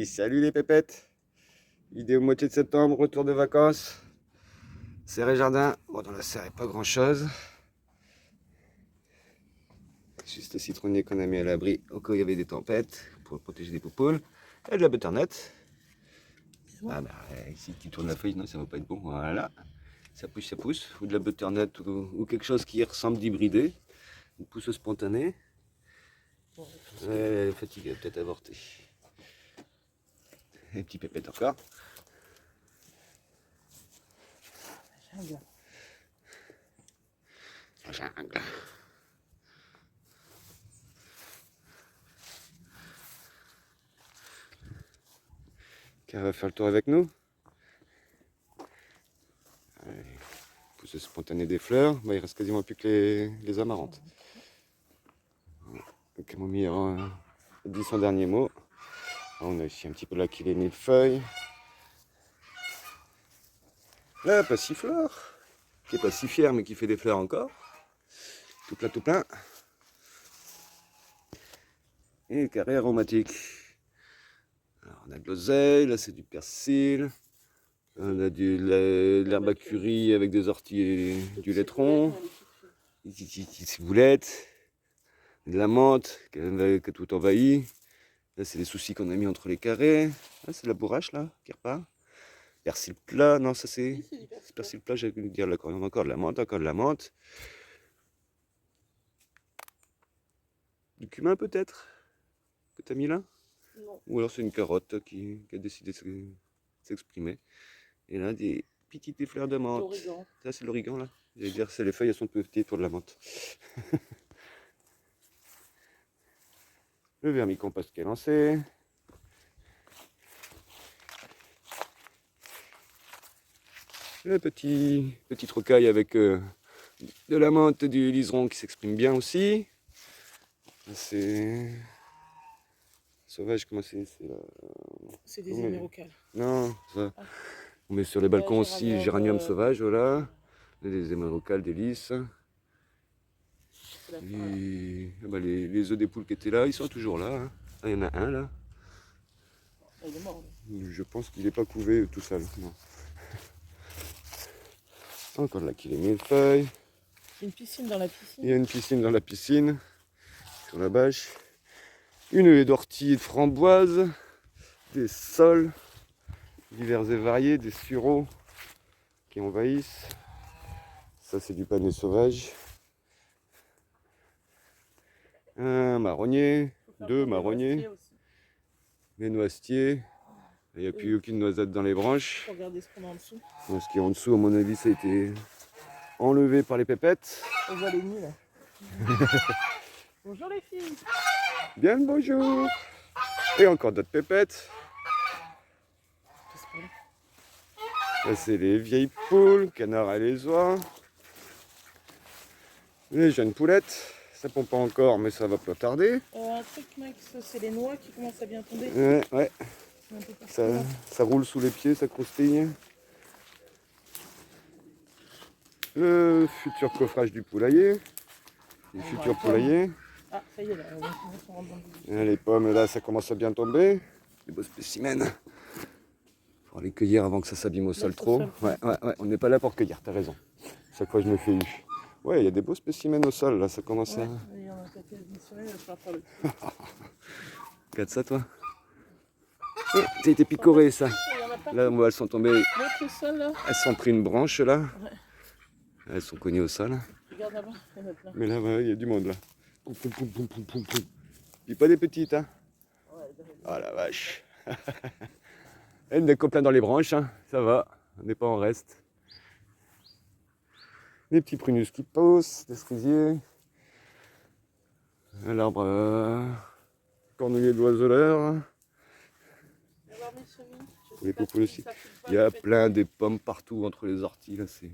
Salut les pépettes. Vidéo moitié de septembre, retour de vacances. Serre et jardin. Bon, dans la serre, il n'y a pas grand chose. Juste le citronnier qu'on a mis à l'abri au cas où il y avait des tempêtes pour protéger les poupoules. Et de la butternut. Ah bah ici tu tournes la feuille, non ça va pas être bon. Voilà. Ça pousse, ça pousse. Ou de la butternut ou quelque chose qui ressemble d'hybridé. Une pousse spontanée. Elle est fatiguée, peut-être avortée. Et petit pépette encore. La jungle. Qui va faire le tour avec nous. Pousse spontanée des fleurs. Bah, il reste quasiment plus que les amarantes. Le camomille dit son dernier mot. On a ici un petit peu là qui est millefeuille. La passiflore, qui est pas si fière mais qui fait des fleurs encore. Tout plein, tout plein. Et le carré aromatique. Alors on a de l'oseille, là c'est du persil. On a de l'herbe à curry avec des orties et du laitron. Des ciboulettes. De la menthe qui a tout envahi. Là c'est les soucis qu'on a mis entre les carrés. Là c'est la bourrache là qui repart. Persil plat, non ça c'est persil plat, j'allais vous dire là, encore de la menthe, encore de la menthe. Du cumin peut-être que tu as mis là? Non. Ou alors c'est une carotte qui a décidé de s'exprimer. Et là des petites fleurs de menthe. Ça c'est l'origan là. J'allais dire c'est les feuilles, elles sont petites pour de la menthe. Le vermicompost qui est lancé. Le petite rocaille avec de la menthe, du liseron qui s'exprime bien aussi. C'est sauvage, comment c'est? C'est des hémérocales. Non, ça. On met sur les balcons aussi géranium sauvage, voilà. Des hémérocales, des lys. Et, bah, les œufs des poules qui étaient là, ils sont toujours là. Hein. Ah, il y en a un là. Il est mort. Je pense qu'il n'est pas couvé tout seul. Non. Encore là qu'il est millefeuille. Il y a une piscine dans la piscine. Il y a une piscine dans la piscine, sur la bâche. Une haie d'ortie et de framboises. Des sols divers et variés, des sureaux qui envahissent. Ça c'est du panais sauvage. Un marronnier, deux marronniers, des noisetiers. Il n'y a plus aucune noisette dans les branches. Regardez ce qu'on a en dessous. Ce qui est en dessous, à mon avis, ça a été enlevé par les pépettes. On voit les nids là. Bonjour les filles. Bien le bonjour. Et encore d'autres pépettes. Là, c'est les vieilles poules, canards et les oies. Les jeunes poulettes. Ça pompe pas encore, mais ça va pas tarder. Un truc, Max, c'est les noix qui commencent à bien tomber. Ouais. Ça roule sous les pieds, ça croustille. Le futur coffrage du poulailler. Le futur poulailler. Ah, ça y est, là, on rentre dans le... Les pommes, là, ça commence à bien tomber. Les beaux spécimens. Il faudra les cueillir avant que ça s'abîme au sol trop. Ouais, on n'est pas là pour cueillir, t'as raison. Chaque fois, je me fais eu. Ouais, il y a des beaux spécimens au sol, là, ça commence à... Il y en a une semaine, il va falloir faire le... Regarde ça, toi. Oh, ça a été picoré, ça. Là, elles sont tombées. Elles sont pris une branche, là. Ouais. Elles sont cognées au sol. Regarde là-bas, il y en a plein. Mais là, il y a du monde, là. Puis pas des petites, hein. Oh la vache. Il y en a plein dans les branches, hein. Ça va, on n'est pas en reste. Des petits prunus qui poussent, des cerisiers. L'arbre cornouiller de l'oiseleur. Les poupoules aussi. Il y a plein de pommes partout entre les orties, là, c'est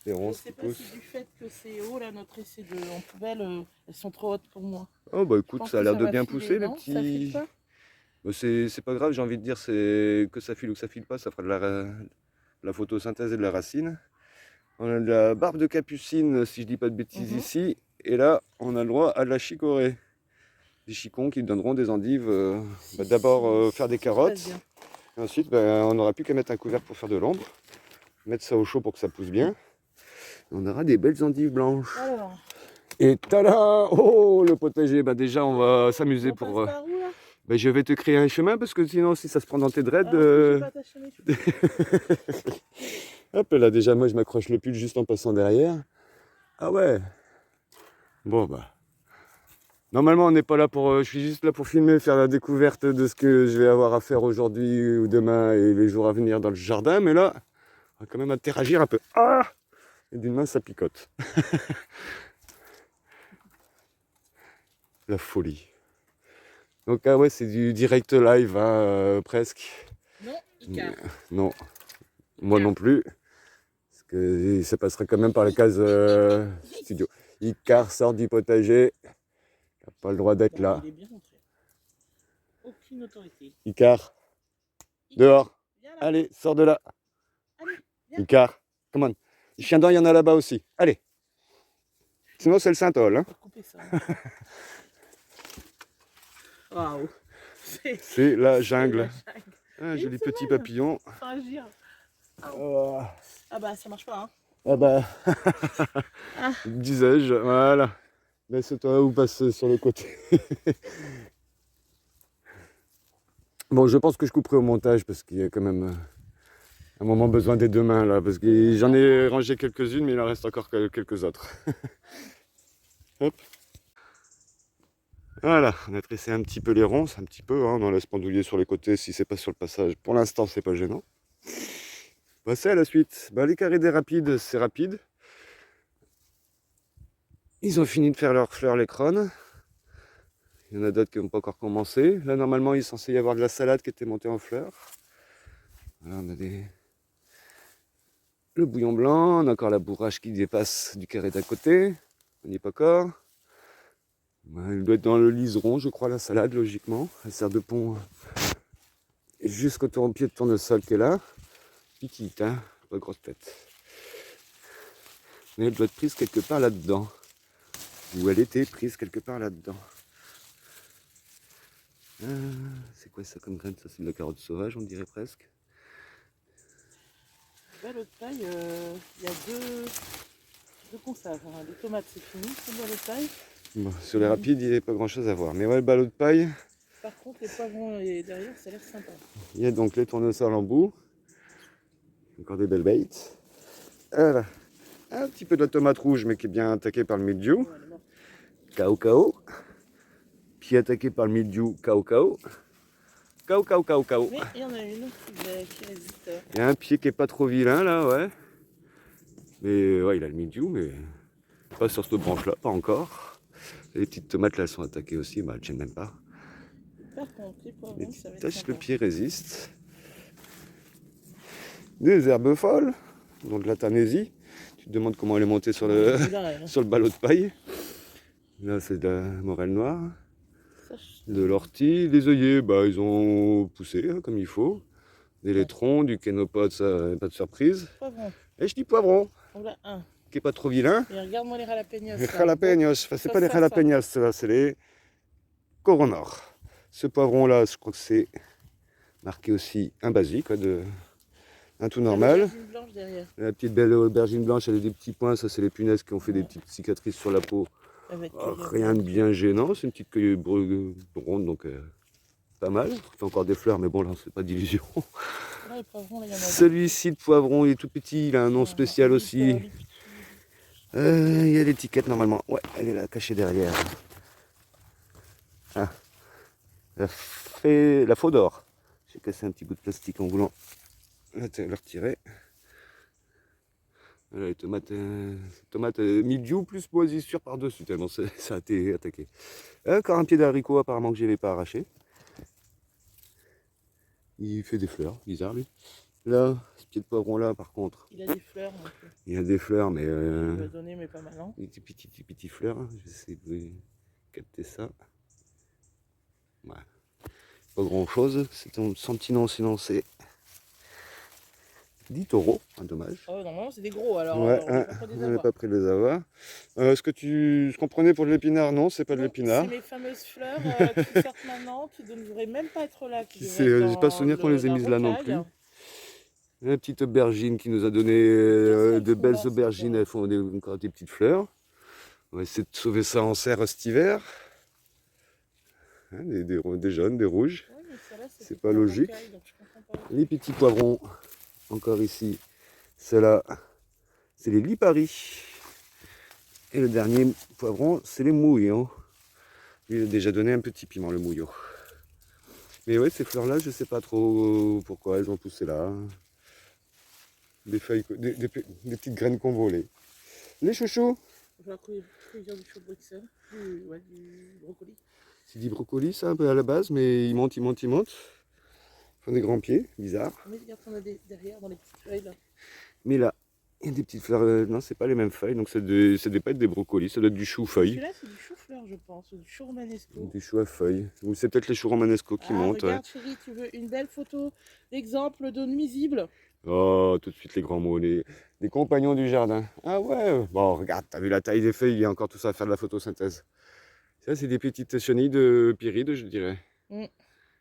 des ronces qui poussent. Je sais pas si du fait que c'est haut, là, notre essai en poubelle, elles sont trop hautes pour moi. Oh bah écoute, ça a l'air de bien pousser, les petits... Bah, c'est pas grave, j'ai envie de dire, c'est que ça file ou que ça file pas, ça fera de la photosynthèse et de la racine. On a de la barbe de capucine, si je dis pas de bêtises ici, et là, on a le droit à de la chicorée. des chicons qui donneront des endives. D'abord faire des carottes. Très bien. Et ensuite, on n'aura plus qu'à mettre un couvercle pour faire de l'ombre. Mettre ça au chaud pour que ça pousse bien. Et on aura des belles endives blanches. Alors, Et tada! Oh, le potager. Déjà, on va s'amuser on pour... passe par où là? je vais te créer un chemin parce que sinon, si ça se prend dans tes dreads... Je vais pas attacher mes cheveux. Hop là, déjà, moi, je m'accroche le pull juste en passant derrière. Ah ouais. Bon, normalement, on n'est pas là pour... je suis juste là pour filmer, faire la découverte de ce que je vais avoir à faire aujourd'hui ou demain et les jours à venir dans le jardin. Mais là, on va quand même interagir un peu. Ah! Et d'une main, ça picote. La folie. Donc, ah ouais, c'est du direct live, hein, presque. Non, Icar. Non, moi non plus. Parce que ça passera quand même par la case studio. Icar sort du potager. Il n'a pas le droit d'être là. Il est bien rentré. Aucune autorité. Icar, dehors. Viens là. Allez, sors de là. Allez, viens. Icar, come on. Le chien dent, il y en a là-bas aussi. Allez. Sinon, c'est le Saint-Ol. Hein. On va couper ça. Waouh. C'est la jungle. Un Une joli petit semaine. papillon. Faut agir. Oh. Ah bah ça marche pas hein. Ah disais-je, voilà. Laisse-toi ou passe sur le côté. Bon, je pense que je couperai au montage parce qu'il y a quand même un moment besoin des deux mains là. Parce que j'en ai rangé quelques-unes, mais il en reste encore quelques autres. Hop. Voilà, on a tressé un petit peu les ronces, un petit peu, hein, on en laisse pendouiller sur les côtés si c'est pas sur le passage. Pour l'instant, c'est pas gênant. C'est à la suite. Les carrés des rapides, c'est rapide. Ils ont fini de faire leurs fleurs, les crônes. Il y en a d'autres qui n'ont pas encore commencé. Là, normalement, il est censé y avoir de la salade qui était montée en fleurs. Là, on a le bouillon blanc, on a encore la bourrache qui dépasse du carré d'à côté. On n'y est pas encore. Elle doit être dans le liseron, je crois, la salade, logiquement. Elle sert de pont jusqu'au pied de tournesol qui est là. Petite, hein, pas grosse tête. Mais elle doit être prise quelque part là-dedans. Ou elle était prise quelque part là-dedans. C'est quoi ça comme graine? Ça, c'est de la carotte sauvage, on dirait presque. Balotte de paille, il y a deux conserves. Hein. Les tomates c'est fini, c'est balotte de paille. Bon, sur les rapides, il n'y avait pas grand chose à voir. Mais ouais, le ballot de paille. Par contre, les poivrons et derrière, ça a l'air sympa. Il y a donc les tournesols en bout. Encore des belles baites. Voilà. Un petit peu de la tomate rouge, mais qui est bien attaquée par le mildiou. Cao cao. Puis attaqué par le mildiou. Cao cao. Cao cao cao cao. Mais il y en a une qui résiste. Il y a un pied qui est pas trop vilain là, ouais. Mais ouais, il a le mildiou, mais pas sur cette branche-là, pas encore. Les petites tomates là, elles sont attaquées aussi, elles ne tiennent même pas. Par contre, les poivrons, Les ça va être taches, sympa. le pied résiste. Des herbes folles, donc de la tanésie. Tu te demandes comment elle est montée sur le, sur le ballot de paille. Là, c'est de la morelle noire. De l'ortie. Les œillets, ils ont poussé hein, comme il faut. Des laitrons, du kénopode, ça, pas de surprise. Poivron. Et je dis poivron. Voilà un. Qui est pas trop vilain. Et regarde-moi les jalapenos. Les jalapenos, enfin, c'est pas les jalapenos, c'est les coronors. Ce poivron là, je crois que c'est marqué aussi un basique, un tout normal. Blanche derrière. La petite belle aubergine blanche, elle a des petits points, ça c'est les punaises qui ont fait des petites cicatrices sur la peau. Rien de bien gênant, c'est une petite cueille ronde, donc pas mal. Ça fait encore des fleurs, mais bon là c'est pas d'illusion. Celui-ci de poivron, il est tout petit, il a un nom spécial aussi. Il y a l'étiquette normalement. Ouais, elle est là, cachée derrière. Ah. La faux d'or. J'ai cassé un petit bout de plastique en voulant le retirer. Voilà, les tomates mildiou plus moisissure par-dessus, tellement ça a été attaqué. Encore un pied d'haricot apparemment que je n'avais pas arraché. Il fait des fleurs, bizarre lui. Là, ce pied de poivron là par contre. Il a des fleurs. Il a des fleurs, mais. Il va donner, mais pas mal. Hein. Des petits fleurs. Je vais essayer de capter ça. Ouais. Pas grand chose. C'est son petit nom sinon c'est 10 taureaux, dommage. Oh, normalement, c'est des gros, alors Ouais, on n'est pas près de les on n'est avoir. pas prêt de les avoir. Ce qu'on prenait pour de l'épinard, non, c'est pas de Non, l'épinard. c'est mes fameuses fleurs qui sortent maintenant, qui ne devraient même pas être là, qui devraient être J'ai pas dans souvenir qu'on les ait la mises là non rocaille. plus. La petite aubergine qui nous a donné Qu'est-ce qu'elles de font belles là, ces aubergines, elles font encore des petites fleurs. On va essayer de sauver ça en serre cet hiver. Hein, des jaunes, des rouges. Oui, mais celle-là, C'est c'était pas la logique. rocaille, donc je comprends pas. Les petits poivrons, encore ici. Ceux-là, c'est les liparis. Et le dernier poivron, c'est les mouillons. Il a déjà donné un petit piment, le mouillot. Mais ouais, ces fleurs-là, je sais pas trop pourquoi elles ont poussé là. Des feuilles, des petites graines qu'on volait. Les chouchous. Je vais cueillir du chou de Bruxelles, du brocoli. C'est du brocoli, ça, un peu à la base, mais il monte, il monte, il monte. Ils font des grands pieds, bizarre. Mais regarde, on a derrière, dans les petites feuilles là. Mais là, il y a des petites fleurs. Non, c'est pas les mêmes feuilles, donc ça doit pas être des brocolis, ça doit être du chou-feuille. Celui-là, c'est du chou-fleur, je pense, ou du chou romanesco. Des choux à feuilles. Ou c'est peut-être les choux romanesco qui montent. Regarde, chérie, tu veux une belle photo d'exemple de nuisible? Oh, tout de suite les grands mots, les compagnons du jardin. Ah ouais, bon, regarde, t'as vu la taille des feuilles, il y a encore tout ça à faire de la photosynthèse. Ça, c'est des petites chenilles de pyride, je dirais.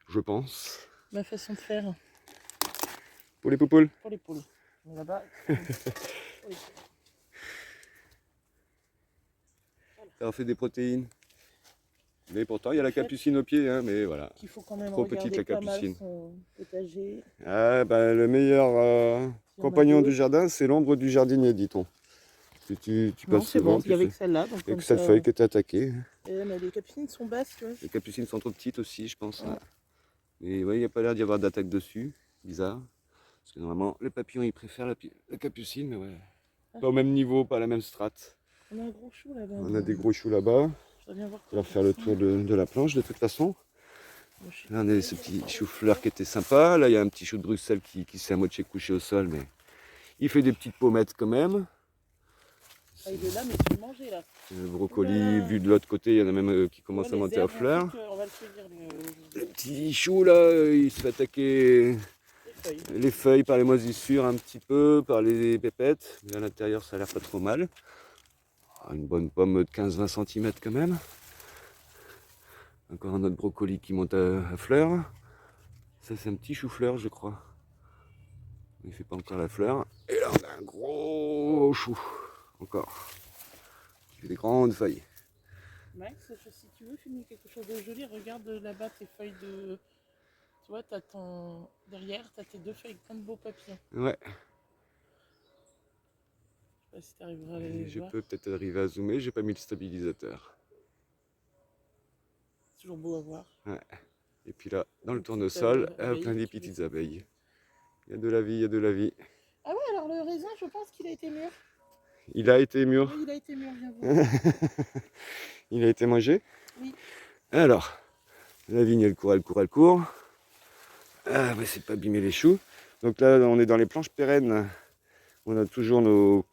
Je pense. Ma façon de faire. Pour les poupoules. Pour les poules. Mais là-bas, Ça en fait des protéines. Mais pourtant, il y a la capucine au pied, hein, mais voilà. qu'il faut quand même Trop regarder petite, la pas mal capucine. son potager. Ah, bah, le meilleur compagnon du jardin, c'est l'ombre du jardinier, dit-on. Si tu Non, passes c'est souvent, bon, il y avait que celle-là. il n'y a que cette feuille qui est attaquée. Mais les capucines sont basses, tu vois. Les capucines sont trop petites aussi, je pense. Ouais. Ouais. Mais ouais, il n'y a pas l'air d'y avoir d'attaque dessus. Bizarre. Parce que normalement, les papillons, ils préfèrent la capucine, mais ouais. Pas au même niveau, pas à la même strate. On a un gros chou là-bas. On a des gros choux là-bas. Je dois bien voir. On va faire le tour de la planche de toute façon. Là, on a ce petit chou-fleur qui était sympa. Là, il y a un petit chou de Bruxelles qui s'est à moitié couché au sol, mais il fait des petites pommettes quand même. Ah, il est là, mais tu le manger là. Le brocoli, vu de l'autre côté, il y en a même qui commencent à monter à fleurs. On va le cueillir. Le petit chou là, il se fait attaquer les feuilles par les moisissures un petit peu, par les pépettes. Mais à l'intérieur, ça a l'air pas trop mal. Une bonne pomme de 15-20 cm quand même. Encore un autre brocoli qui monte à fleurs. Ça, c'est un petit chou-fleur, je crois. Il ne fait pas encore la fleur. Et là, on a un gros chou. Encore. Il fait des grandes feuilles. Max, si tu veux filmer quelque chose de joli, regarde là-bas tes feuilles de... Tu vois, t'as ton... Derrière, t'as tes deux feuilles avec plein de beaux papillons. Ouais. Je sais pas si t'arriveras à les Je voir. peux peut-être arriver à zoomer, j'ai pas mis le stabilisateur. C'est toujours beau à voir. Ouais. Et puis là, dans le tournesol, plein des petites abeilles. Il y a de la vie, il y a de la vie. Ah ouais, alors le raisin, je pense qu'il a été mûr. Il a été mûr. Oui, il a été mûr, viens voir. Il a été mangé. Oui. Alors, la vigne, elle court, elle court, elle court. Ah, ouais, c'est pas abîmer les choux. Donc là, on est dans les planches pérennes. On a toujours nos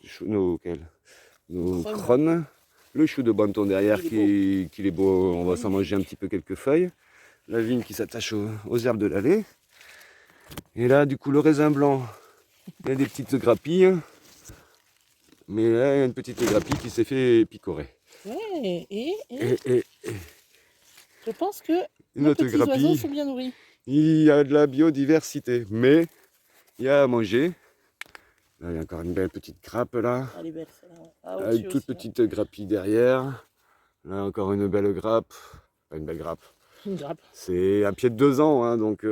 crônes. Le chou de Banton derrière qui est beau. On va s'en manger un petit peu quelques feuilles. La vigne qui s'attache aux herbes de l'allée. Et là, du coup, le raisin blanc, il y a des petites grappilles. Mais là, il y a une petite grappille qui s'est fait picorer. Ouais, et je pense que nos petits oiseaux sont bien nourris. Il y a de la biodiversité, mais il y a à manger. Là, il y a encore une belle petite grappe là. Elle est belle celle-là. Ah, une toute petite grappille derrière. Là, encore une belle grappe. Pas une belle grappe. Une grappe. C'est un pied de 2 ans, hein, donc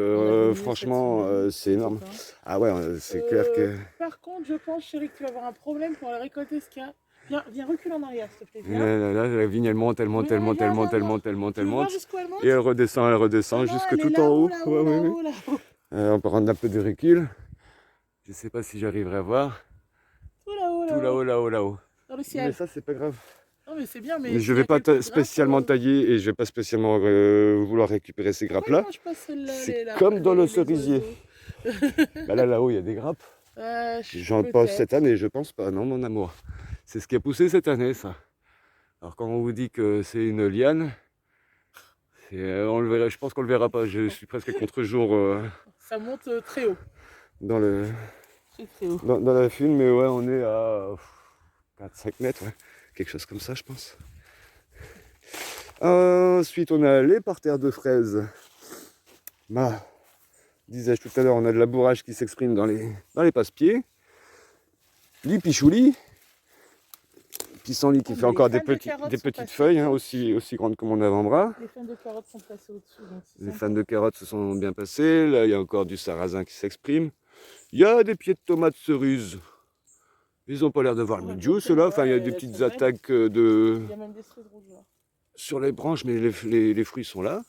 franchement, c'est énorme. Ah ouais, c'est clair que... Par contre, je pense, chérie, que tu vas avoir un problème pour aller récolter ce qu'il y a. Viens, recule en arrière, s'il te plaît. Là, la vigne, elle monte, elle monte, elle monte, elle monte, elle monte, elle monte, elle monte. Et elle redescend jusque tout en haut. On peut rendre un peu de recul. Je sais pas si j'arriverai à voir. Tout là-haut, là-haut, là-haut. Dans le ciel. Mais ça, c'est pas grave. Non, mais c'est bien, mais je vais pas spécialement tailler et je vais pas spécialement vouloir récupérer ces grappes-là. C'est comme dans le cerisier. Bah là-haut, il y a des grappes. J'en passe cette année, je pense pas, non, mon amour. C'est ce qui a poussé cette année, ça. Alors quand on vous dit que c'est une liane, on le verra, je pense qu'on le verra pas. Je suis presque à contre-jour. Ça monte très haut. Dans le... C'est très haut. dans la fune, mais ouais, on est à 4-5 mètres, ouais. Quelque chose comme ça, je pense. Ensuite, on a les parterres de fraises. Bah, disais-je tout à l'heure, on a de la bourrage qui s'exprime dans les passe-pieds. Du pichouli. Pissenlit qui fait Les encore des fans de carottes sont petites passées feuilles, hein, au-dessus. aussi grandes que mon avant-bras. Les fans de carottes sont passés au-dessus. Donc c'est Les sympa. fans de carottes se sont bien passés. Là, il y a encore du sarrasin qui s'exprime. Il y a des pieds de tomates cerises. Ils n'ont pas l'air d'avoir le Ouais, milieu, ok, ceux-là. Enfin, il y a ouais, des elles petites sont belles. attaques Il y a même des cerises rouges là. sur les branches, mais les fruits sont là.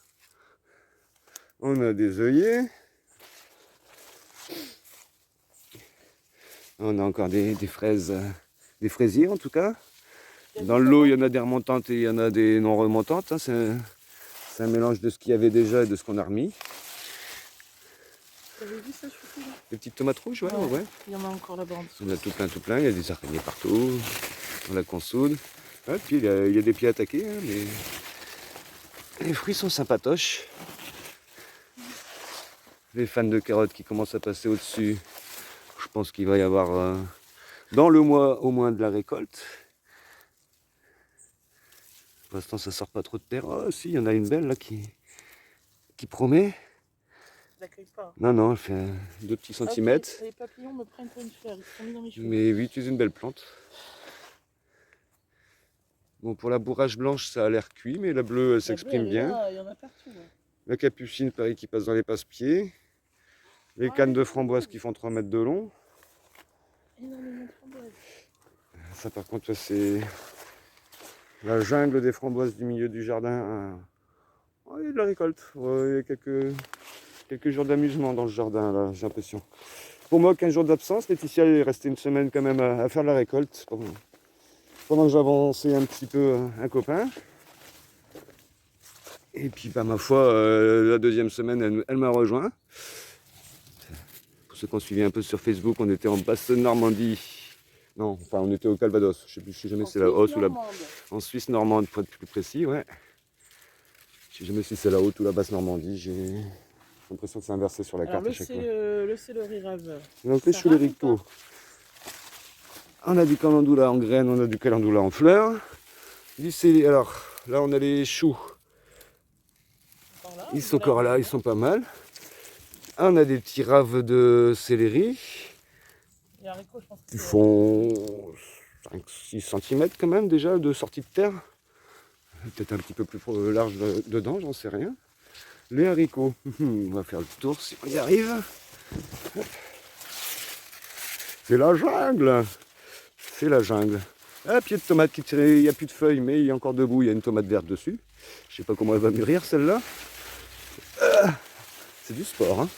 On a des œillets. On a encore des fraises, des fraisiers en tout cas. Il y a Dans des l'eau, il y savons. en a des remontantes et il y en a des non remontantes, hein. C'est un mélange de ce qu'il y avait déjà et de ce qu'on a remis. Vous avez vu ça, Chouchou là? Des petites tomates rouges, ouais, Ouais. ouais. Il y en a encore là-bas en dessous. On a tout plein. Il y a des araignées partout. On la consoude. Ouais, puis il y a des pieds attaqués, hein, mais les fruits sont sympatoches. Les fans de carottes qui commencent à passer au-dessus. Je pense qu'il va y avoir dans le mois au moins de la récolte. Pour l'instant, ça sort pas trop de terre. Oh, si, il y en a une belle là qui promet. Je l'accueille pas. Non, elle fait 2 petits centimètres. Les papillons me prennent pour une fleur. Ils se sont mis dans mes cheveux. Mais oui, tu es une belle plante. Bon, pour la bourrage blanche, ça a l'air cuit, mais la bleue, elle s'exprime bien. Il y en a partout. Ouais. La capucine, pareil, qui passe dans les passe-pieds. Les cannes de framboises qui font 3 mètres de long. Énormément de framboises. Ça, par contre, c'est la jungle des framboises du milieu du jardin. Il y a de la récolte. Ouais, il y a quelques jours d'amusement dans le jardin, là, j'ai l'impression. Pour moi, 15 jours d'absence. Laetitia est restée une semaine quand même à faire de la récolte. Pendant que j'avançais un petit peu un copain. Et puis, bah, ma foi, la deuxième semaine, elle m'a rejoint. Pour ceux qui ont suivi un peu sur Facebook, on était en Basse-Normandie. Non, enfin, on était au Calvados. Je sais jamais si c'est la Haute ou la... En Suisse normande, pour être plus précis, ouais. Je sais jamais si c'est la Haute ou la Basse-Normandie. J'ai l'impression que c'est inversé sur la carte à chaque fois. Le céleri rave. Donc, les choux, les haricots. On a du calendula en graines, on a du calendula en fleurs. Du céleri. Alors, là, on a les choux. Ils sont encore là, ils sont pas mal. On a des petits raves de céleri. Les haricots, je pense que Qui font 5-6 cm quand même déjà de sortie de terre. Peut-être un petit peu plus large dedans, j'en sais rien. Les haricots, on va faire le tour si on y arrive. C'est la jungle. C'est la jungle. Un pied de tomate qui tire, il n'y a plus de feuilles, mais il est encore debout, il y a une tomate verte dessus. Je sais pas comment elle va mûrir celle-là. C'est du sport, hein.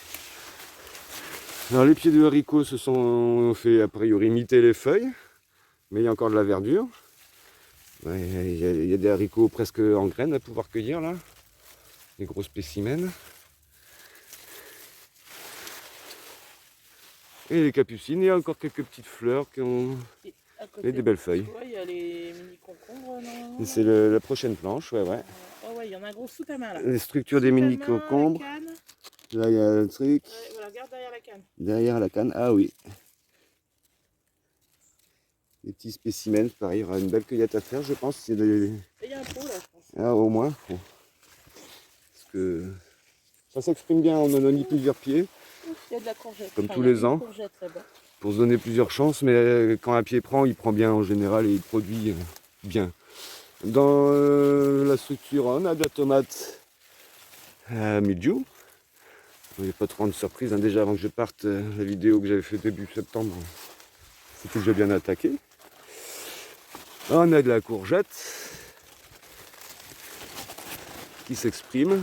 Alors les pieds de haricots se sont fait a priori imiter les feuilles, mais il y a encore de la verdure. Il y a des haricots presque en graines à pouvoir cueillir là, des gros spécimens. Et les capucines, il y a encore quelques petites fleurs qui ont et des belles feuilles. Il y a les mini concombres. Et c'est la prochaine planche, ouais. Oh ouais, il y en a un gros sous ta main là. Les structures des mini concombres. Là, il y a le truc. Ouais, voilà, regarde derrière la canne. Derrière la canne, ah oui. Des petits spécimens, pareil, il y aura une belle cueillette à faire, je pense. Et il y a un pot là, je pense. Ah, au moins. Bon. Parce que ça s'exprime bien en anonie plusieurs pieds. Il y a de la courgette. Comme tous les ans. Pour se donner plusieurs chances, mais quand un pied prend, il prend bien en général et il produit bien. Dans la structure, on a de la tomate mildiou. Il n'y a pas trop de surprise, hein. Déjà avant que je parte, la vidéo que j'avais fait début septembre, c'était déjà bien attaqué. On a de la courgette qui s'exprime.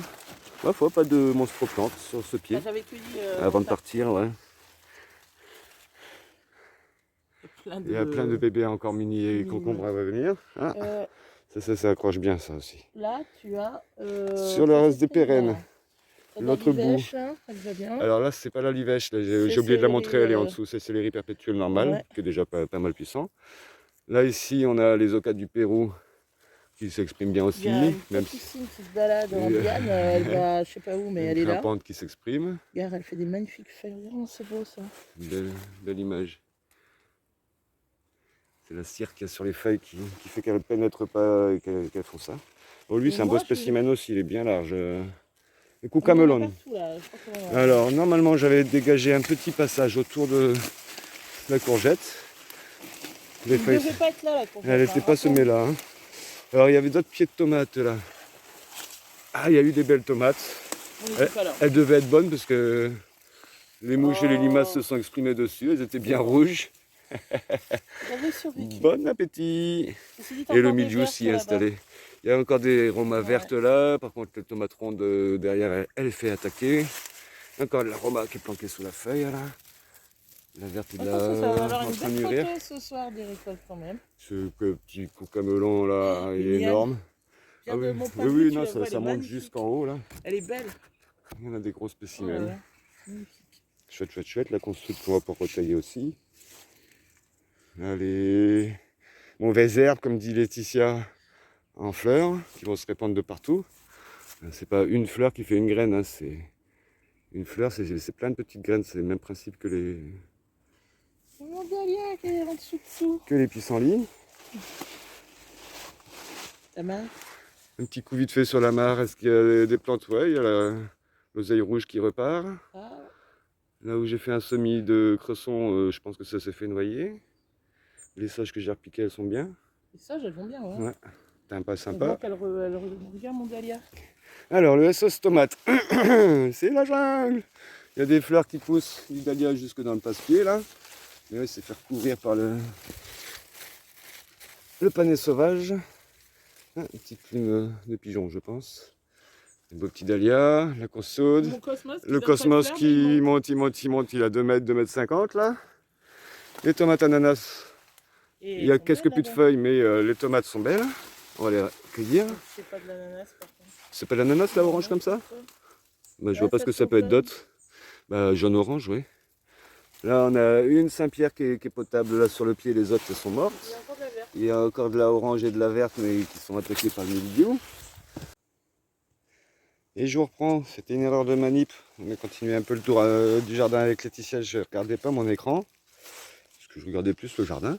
Ma foi, pas de monstre plante sur ce pied. J'avais cueilli avant de partir, ouais. Il y a plein de bébés encore mini et concombres à venir. Ah, ça accroche bien ça aussi. Là, tu as... sur le reste des pérennes. L'autre bout. Hein, ça va bien. Alors là, c'est pas la livèche, j'ai oublié de la montrer, elle est en dessous. C'est céleri perpétuel normal, qui est déjà pas mal puissant. Là, ici, on a les ocas du Pérou qui s'exprime bien Il aussi. y a une Même capucine qui se balade en Et, liane, elle va je sais pas où, mais elle est une là. charpente qui s'exprime. Regarde, elle fait des magnifiques feuilles. Regarde, c'est beau ça. Une belle image. C'est la cire qu'il y a sur les feuilles qui fait qu'elles ne pénètrent pas et qu'elles font ça. Bon, lui, Et c'est un beau moi, spécimen aussi, il est bien large. Le on en a Cucamelon. partout là. Je crois qu'on en a. Alors, normalement, j'avais dégagé un petit passage autour de la courgette. Les Il ne feuilles, devait pas être là, la courgette. elle n'était pas semée là. Hein. Alors, il y avait d'autres pieds de tomates là. Ah, il y a eu des belles tomates. On n'était pas là. Elles devaient être bonnes parce que les mouches et les limaces se Oh, sont exprimées dessus. Elles étaient bien rouges. j'avais survécu. Bon appétit! Ceci dit, t'as Et le encore des mildiou vertes s'y est là-bas. installé. Il y a encore des aromas Ouais. vertes là. Par contre, la tomate ronde derrière, elle fait attaquer. Encore de l'aroma qui est planqué sous la feuille là. La verte est Attention, ça va avoir en une train de belle mûrir. photo ce soir des récoltes quand même. Ce petit cucamelon là, il est Mignonne. énorme. Viens Ah oui, de mon oui, point de oui, vue, tu non, la vois, elle ça est monte magnifique. jusqu'en haut là. Elle est belle. Il y en a des gros Oh là spécimens. là, magnifique. Chouette, chouette, chouette. La construite qu'on va pour retailler aussi. Allez. Mauvaise herbe, comme dit Laetitia, en fleurs, qui vont se répandre de partout. C'est pas une fleur qui fait une graine, hein, c'est une fleur, c'est plein de petites graines, c'est le même principe que Mon dahlia qui est en dessous. les pissenlits. Ta main. Un petit coup vite fait sur la mare, est-ce qu'il y a des plantes? Ouais, il y a l'oseille rouge qui repart. Ah, Là où j'ai fait un semis de cresson, je pense que ça s'est fait noyer. Les sauges que j'ai repiquées, elles sont bien. et ça, elles vont bien, ouais. Ouais, sympa, On voit sympa. qu'elle regarde mon dahlia. Alors, le SOS tomate, c'est la jungle. Il y a des fleurs qui poussent du dahlia jusque dans le passe-pied, là. Mais oui, c'est faire couvrir par le panais sauvage. Ah, une petite plume de pigeon, je pense. Les beaux petits dahlias, la consaude. Mon cosmos qui Le donne pas de cosmos fleurs, mais qui il monte. monte, il a 2 mètres, 2 mètres 50 là. Les tomates ananas, Et il y a elles sont quelques belles, plus de là-bas. feuilles, mais les tomates sont belles. On va les cueillir. C'est pas de l'ananas par contre. C'est pas de l'ananas là, orange comme ça? Bah, je vois pas ce que ça peut être d'autre. Bah, jaune-orange, oui. Là, on a une Saint-Pierre qui est potable là sur le pied, les autres elles sont mortes. Il y a encore de la verte. Il y a encore de la orange et de la verte, mais qui sont attaquées par le mildiou. Et je vous reprends, c'était une erreur de manip. On a continué un peu le tour du jardin avec Laetitia, je ne regardais pas mon écran, parce que je regardais plus le jardin.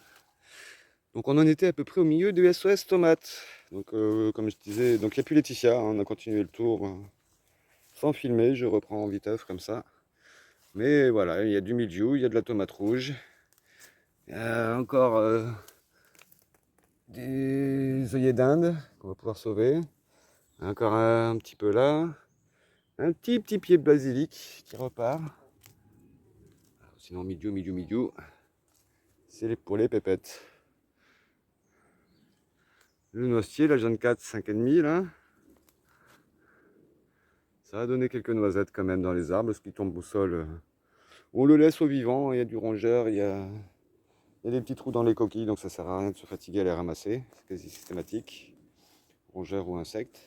Donc on en était à peu près au milieu du SOS tomate. Donc comme je disais, donc il n'y a plus Laetitia, hein, on a continué le tour sans filmer, je reprends en viteuf comme ça. Mais voilà, il y a du mildiou, il y a de la tomate rouge. Il y a encore des œillets d'Inde qu'on va pouvoir sauver. Encore un petit peu là. Un petit pied de basilic qui repart. Alors, sinon milieu. C'est pour les pépettes. Le noisetier, la jaune 4, 5,5 là. Ça a donné quelques noisettes quand même dans les arbres. Ce qui tombe au sol, on le laisse au vivant. Il y a du rongeur, il y a des petits trous dans les coquilles, donc ça sert à rien de se fatiguer à les ramasser. C'est quasi systématique. Rongeurs ou insectes.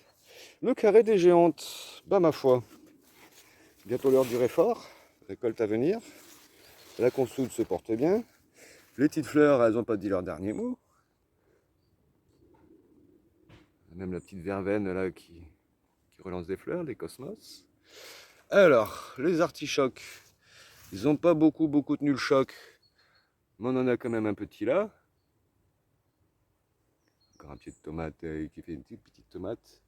Le carré des géantes, bah ma foi. Bientôt l'heure du réfort. Récolte à venir. La consoude se porte bien. Les petites fleurs, elles n'ont pas dit leur dernier mot. Même la petite verveine là qui relance des fleurs, les cosmos. Alors, les artichokes, ils n'ont pas beaucoup tenu le choc, mais on en a quand même un petit là. Encore un pied de tomate qui fait une petite tomate.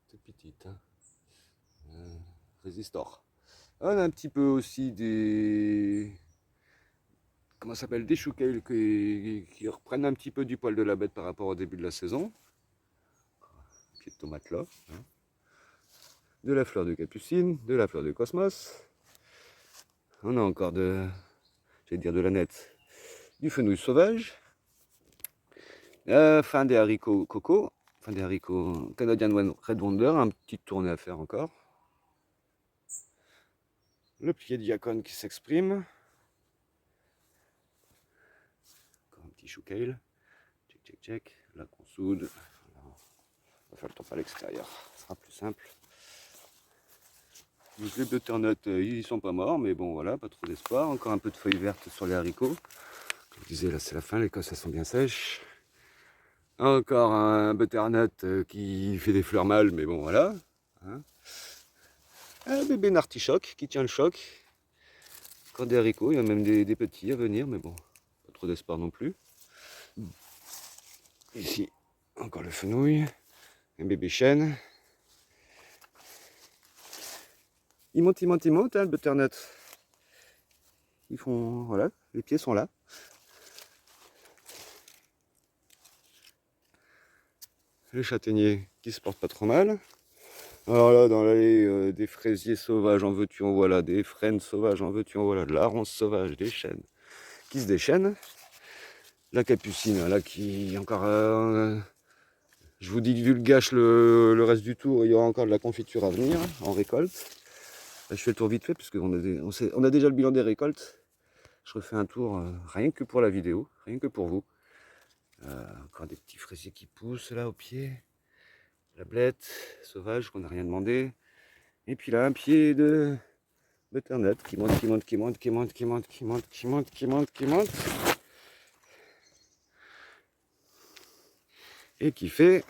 Toute petite. Hein. Résistor. On a un petit peu aussi des... Comment ça s'appelle? Des chouquets qui reprennent un petit peu du poil de la bête par rapport au début de la saison. Un pied de tomate là. Hein. De la fleur de capucine, de la fleur de cosmos. On a encore de l'aneth, du fenouil sauvage. Fin des haricots coco, fin des haricots Canadian Red Wonder, un petit tournée à faire encore. Le pied diacone qui s'exprime. Encore un petit chou kale. Check. La consoude. On va faire le tour à l'extérieur, ce sera plus simple. Donc les butternuts, ils sont pas morts, mais bon voilà, pas trop d'espoir. Encore un peu de feuilles vertes sur les haricots. Comme je disais, là c'est la fin, les cosses elles sont bien sèches. Encore un butternut qui fait des fleurs mâles, mais bon voilà. Hein. Un bébé artichoke qui tient le choc. Encore des haricots, il y a même des petits à venir, mais bon, pas trop d'espoir non plus. Ici, encore le fenouil, un bébé chêne. Il monte, hein, le butternut. Ils font, voilà, les pieds sont là. Les châtaigniers qui se portent pas trop mal. Alors là, dans l'allée des fraisiers sauvages, en veux-tu, en voilà, des frênes sauvages, en veux-tu, en voilà, de la ronce sauvage, des chênes qui se déchaînent. La capucine, là, qui encore... je vous divulgâche le reste du tour, il y aura encore de la confiture à venir, en récolte. Là, je fais le tour vite fait, parce qu'on a déjà le bilan des récoltes. Je refais un tour, rien que pour la vidéo, rien que pour vous. Encore des petits fraisiers qui poussent, là, au pied. La blette sauvage, qu'on n'a rien demandé. Et puis là, un pied de butternut qui monte, qui monte, qui monte, qui monte, qui monte, qui monte, qui monte, qui monte, qui monte. Et qui fait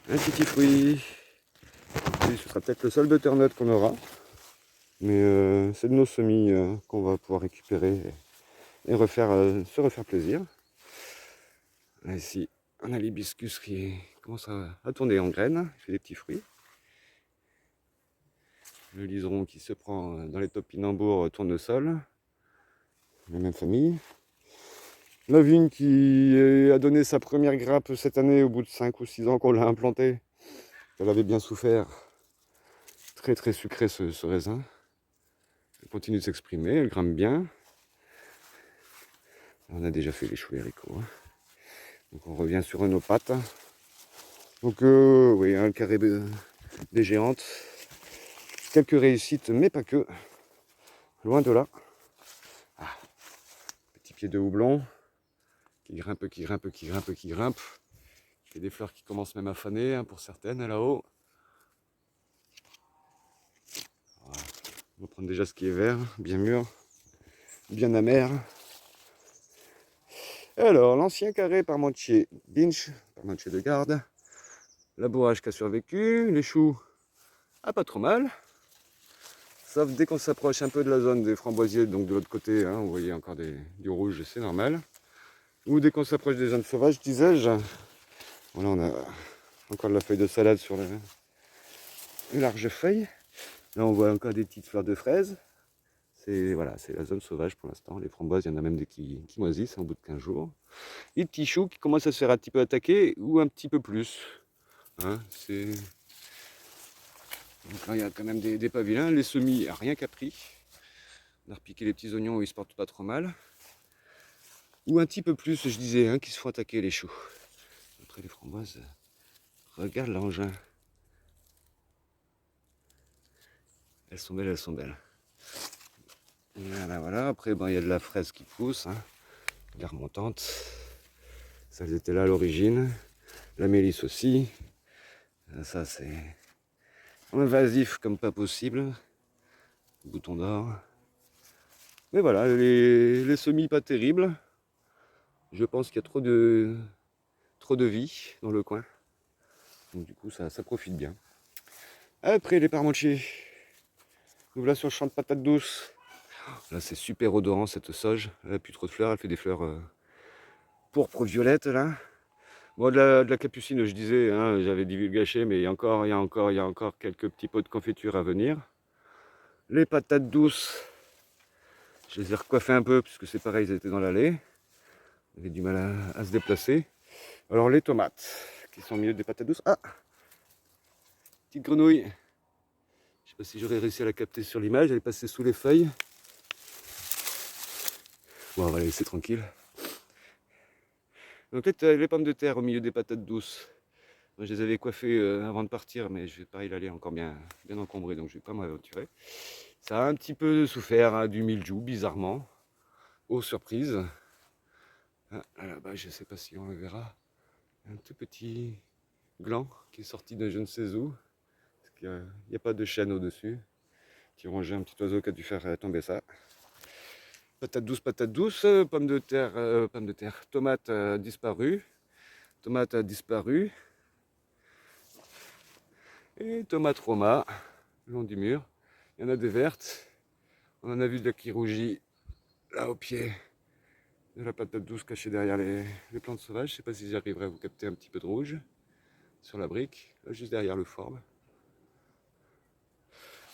un petit fruit. Et ce sera peut-être le seul butternut qu'on aura. Mais c'est de nos semis qu'on va pouvoir récupérer et se refaire plaisir. Là, ici, on a l'hibiscus qui commence à tourner en graines. Il fait des petits fruits. Le liseron qui se prend dans les topinambours tournesol. La même famille. La vigne qui a donné sa première grappe cette année au bout de 5 ou 6 ans qu'on l'a implantée. Elle avait bien souffert. Très très sucré ce raisin. Elle continue de s'exprimer, elle grimpe bien. On a déjà fait les choux et haricots. Hein. Donc on revient sur nos pâtes. Donc oui, un carré des géantes. Quelques réussites, mais pas que. Loin de là. Ah, petit pied de houblon. Qui grimpe, qui grimpe, qui grimpe, qui grimpe. Il y a des fleurs qui commencent même à faner hein, pour certaines là-haut. Voilà. On va prendre déjà ce qui est vert, bien mûr, bien amer. Alors, l'ancien carré parmentier Binch, parmentier de garde. Labourage qui a survécu. Les choux, ah, pas trop mal. Sauf dès qu'on s'approche un peu de la zone des framboisiers, donc de l'autre côté, hein, vous voyez encore du rouge, c'est normal. Ou dès qu'on s'approche des zones sauvages, disais-je. Voilà, on a encore de la feuille de salade sur une large feuille. Là, on voit encore des petites fleurs de fraises. C'est voilà, c'est la zone sauvage pour l'instant. Les framboises, il y en a même des qui moisissent au bout de 15 jours. Et le petit chou qui commence à se faire un petit peu attaquer ou un petit peu plus. Hein, donc là, il y a quand même des pavillons. Les semis, rien qu'à pris. On a repiqué les petits oignons où ils se portent pas trop mal. Ou un petit peu plus, je disais, hein, qui se font attaquer les choux. Après les framboises, regarde l'engin. Elles sont belles, elles sont belles. Voilà, voilà. Après, ben, il y a de la fraise qui pousse, hein, de la remontante. Ça, elles étaient là à l'origine. La mélisse aussi. Ça, c'est invasif comme pas possible. Bouton d'or. Mais voilà, les semis pas terribles. Je pense qu'il y a trop de vie dans le coin. Donc du coup, ça profite bien. Après, les parmentiers. Nous voilà sur le champ de patates douces. Là, c'est super odorant cette sauge. Elle n'a plus trop de fleurs. Elle fait des fleurs pourpre violettes là. Bon, de la capucine, je disais, hein, j'avais divulgaché, mais il y a encore quelques petits pots de confiture à venir. Les patates douces, je les ai recoiffées un peu, puisque c'est pareil, ils étaient dans l'allée. Ils avaient du mal à se déplacer. Alors les tomates, qui sont au milieu des patates douces. Ah, petite grenouille. Je sais pas si j'aurais réussi à la capter sur l'image, elle est passée sous les feuilles. Bon, on va la laisser tranquille. Donc là, les pommes de terre au milieu des patates douces. Moi, je les avais coiffées avant de partir, mais je vais pas, il allait encore bien encombré, donc je vais pas m'aventurer. Ça a un petit peu souffert hein, du mildiou, bizarrement. Oh, surprise. Ah, là-bas, je sais pas si on le verra. Un tout petit gland qui est sorti de je ne sais où. Parce qu'il n'y a pas de chaîne au-dessus. Qui rongeait un petit oiseau qui a dû faire tomber ça. Patate douce, tomates disparues. tomate a disparu. Et tomate Roma, le long du mur. Il y en a des vertes. On en a vu de la qui rougit là au pied de la patate douce cachée derrière les plantes sauvages. Je ne sais pas si j'arriverai à vous capter un petit peu de rouge sur la brique, là, juste derrière le forme.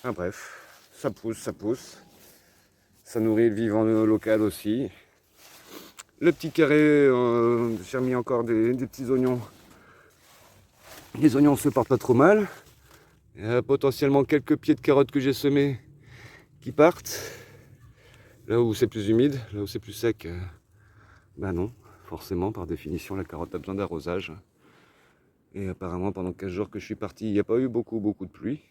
Ah, bref, ça pousse, ça pousse. Ça nourrit le vivant local aussi. Le petit carré, j'ai remis encore des petits oignons. Les oignons se portent pas trop mal. Il y a potentiellement quelques pieds de carottes que j'ai semés qui partent. Là où c'est plus humide, là où c'est plus sec, ben non, forcément, par définition, la carotte a besoin d'arrosage. Et apparemment, pendant 15 jours que je suis parti, il n'y a pas eu beaucoup de pluie.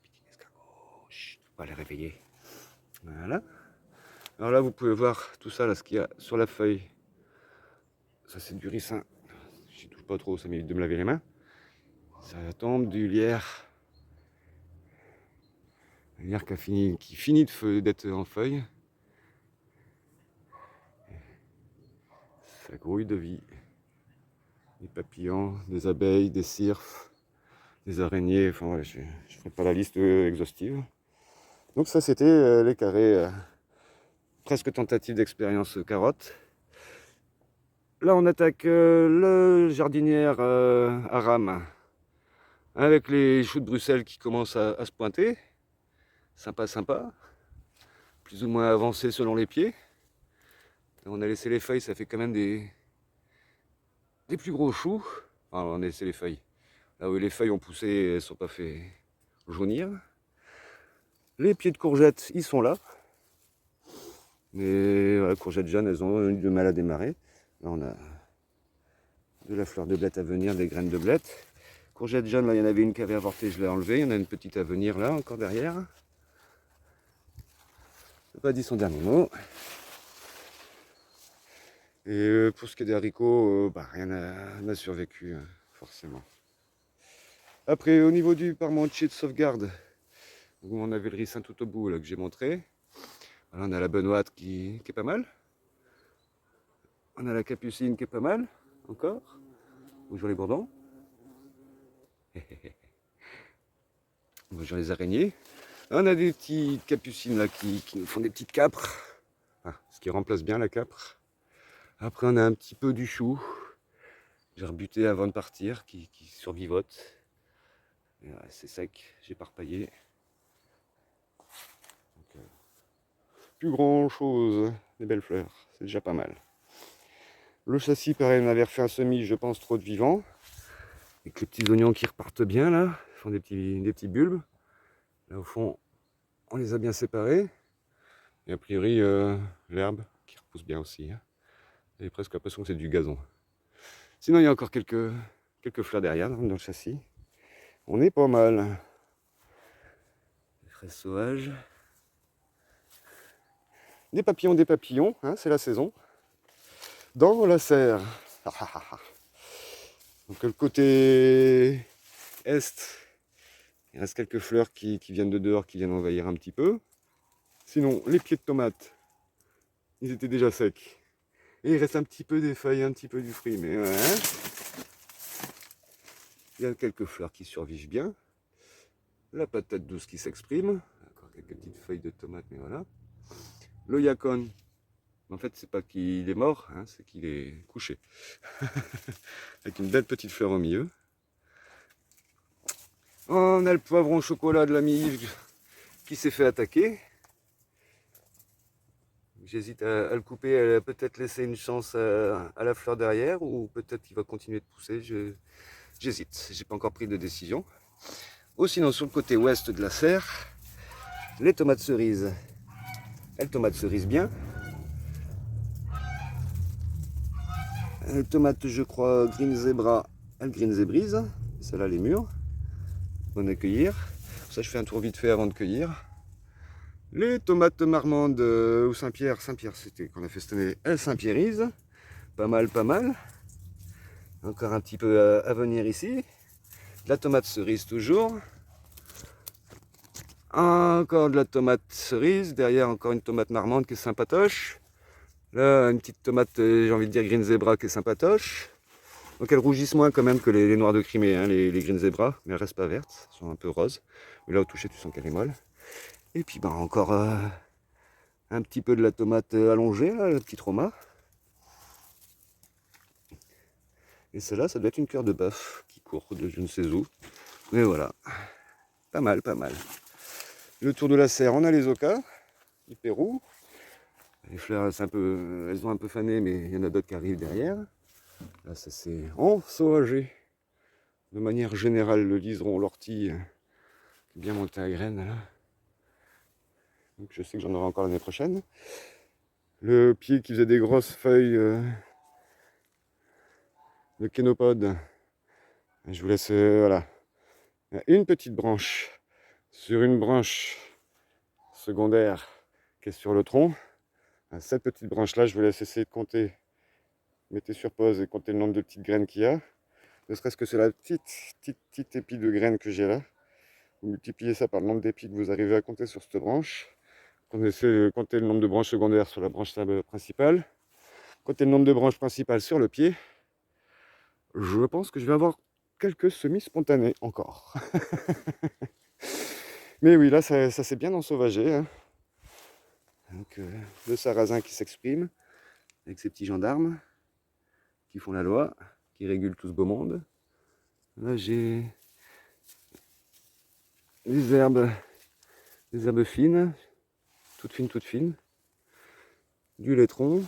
Petit escargot, chut, faut pas les réveiller. Voilà. Alors là, vous pouvez voir tout ça, là, ce qu'il y a sur la feuille. Ça, c'est du ricin. Je ne touche pas trop, ça m'évite de me laver les mains. Ça tombe du lierre. Un lierre qui finit d'être en feuille. Ça grouille de vie. Des papillons, des abeilles, des cirfes, des araignées. Enfin, ouais, je ne ferai pas la liste exhaustive. Donc ça, c'était les carrés. Presque tentative d'expérience carotte. Là, on attaque le jardinière à rame avec les choux de Bruxelles qui commencent à se pointer. Sympa, sympa. Plus ou moins avancé selon les pieds. Là, on a laissé les feuilles, ça fait quand même des plus gros choux. Enfin, on a laissé les feuilles. Là où les feuilles ont poussé, elles ne sont pas fait jaunir. Les pieds de courgettes, ils sont là. Mais voilà, courgettes jeunes, elles ont eu du mal à démarrer. Là, on a de la fleur de blette à venir, des graines de blette. Courgettes jeunes, là, il y en avait une qui avait avorté, je l'ai enlevée. Il y en a une petite à venir là, encore derrière. Je n'ai pas dit son dernier mot. Et pour ce qui est des haricots, rien n'a survécu, forcément. Après, au niveau du parmentier de sauvegarde, où on avait le ricin tout au bout, là, que j'ai montré. Voilà, on a la benoîte qui est pas mal. On a la capucine qui est pas mal, encore. Bonjour les bourdons. Bonjour les araignées. On a des petites capucines là qui nous font des petites capres. Ah, ce qui remplace bien la capre. Après on a un petit peu du chou. J'ai rebuté avant de partir, qui survivote. C'est sec, j'ai parpaillé. Donc, plus grand chose, des belles fleurs, c'est déjà pas mal. Le châssis, pareil, on avait refait un semis, je pense, trop de vivant. Avec les petits oignons qui repartent bien là, ils font des petits bulbes. Là au fond, on les a bien séparés. Et a priori, l'herbe qui repousse bien aussi. Hein. J'ai presque l'impression que c'est du gazon. Sinon, il y a encore quelques fleurs derrière dans le châssis. On est pas mal. Des fraises sauvages. Des papillons, hein, c'est la saison. Dans la serre. Donc le côté est, il reste quelques fleurs qui viennent de dehors, qui viennent envahir un petit peu. Sinon, les pieds de tomates, ils étaient déjà secs. Et il reste un petit peu des feuilles, un petit peu du fruit, mais ouais. Il y a quelques fleurs qui survivent bien. La patate douce qui s'exprime. Encore quelques petites feuilles de tomates, mais voilà. Le yacon. En fait, c'est pas qu'il est mort, hein, c'est qu'il est couché. Avec une belle petite fleur au milieu. On a le poivron au chocolat de l'ami Yves qui s'est fait attaquer. J'hésite à le couper, à peut-être laisser une chance à la fleur derrière, ou peut-être qu'il va continuer de pousser. J'hésite, j'ai pas encore pris de décision. Ou sinon, sur le côté ouest de la serre, les tomates cerises. Elles tomates cerises bien. Tomates, je crois, Green Zebra, elles Green Zebrise. Celle-là, les mûres. Bonne à cueillir. Pour ça, je fais un tour vite fait avant de cueillir. Les tomates marmandes ou Saint-Pierre, c'était qu'on a fait cette année, elles Saint-Pierrisent. Pas mal, pas mal. Encore un petit peu à venir ici. De la tomate cerise toujours. Encore de la tomate cerise. Derrière, encore une tomate marmande qui est sympatoche. Là, une petite tomate, j'ai envie de dire Green Zebra qui est sympatoche. Donc elles rougissent moins quand même que les noires de Crimée, hein, les Green Zebra, mais elles restent pas vertes, elles sont un peu roses. Mais là au toucher tu sens qu'elle est molle. Et puis ben encore un petit peu de la tomate allongée, là, le petit trauma. Et celle-là, ça doit être une cœur de bœuf qui court de je ne sais où. Mais voilà, pas mal, pas mal. Le tour de la serre, on a les ocas du Pérou. Les fleurs, elles ont un peu fané, mais il y en a d'autres qui arrivent derrière. Là, ça c'est ensauvagé. De manière générale, le liseron, l'ortie, bien monté à graines. Là. Donc je sais que j'en aurai encore l'année prochaine. Le pied qui faisait des grosses feuilles de kénopode. Je vous laisse, voilà. Il y a une petite branche sur une branche secondaire qui est sur le tronc. Cette petite branche là, je vous laisse essayer de compter. Mettez sur pause et comptez le nombre de petites graines qu'il y a. Ne serait-ce que c'est la petite épi de graines que j'ai là. Vous multipliez ça par le nombre d'épis que vous arrivez à compter sur cette branche. Comptez le nombre de branches secondaires sur la branche principale. Comptez le nombre de branches principales sur le pied. Je pense que je vais avoir quelques semis spontanés encore. Mais oui, là, ça s'est bien ensauvagé. Hein. Donc, le sarrasin qui s'exprime avec ses petits gendarmes qui font la loi, qui régulent tout ce beau monde. Là, j'ai des herbes fines, toutes fines. Du laitron.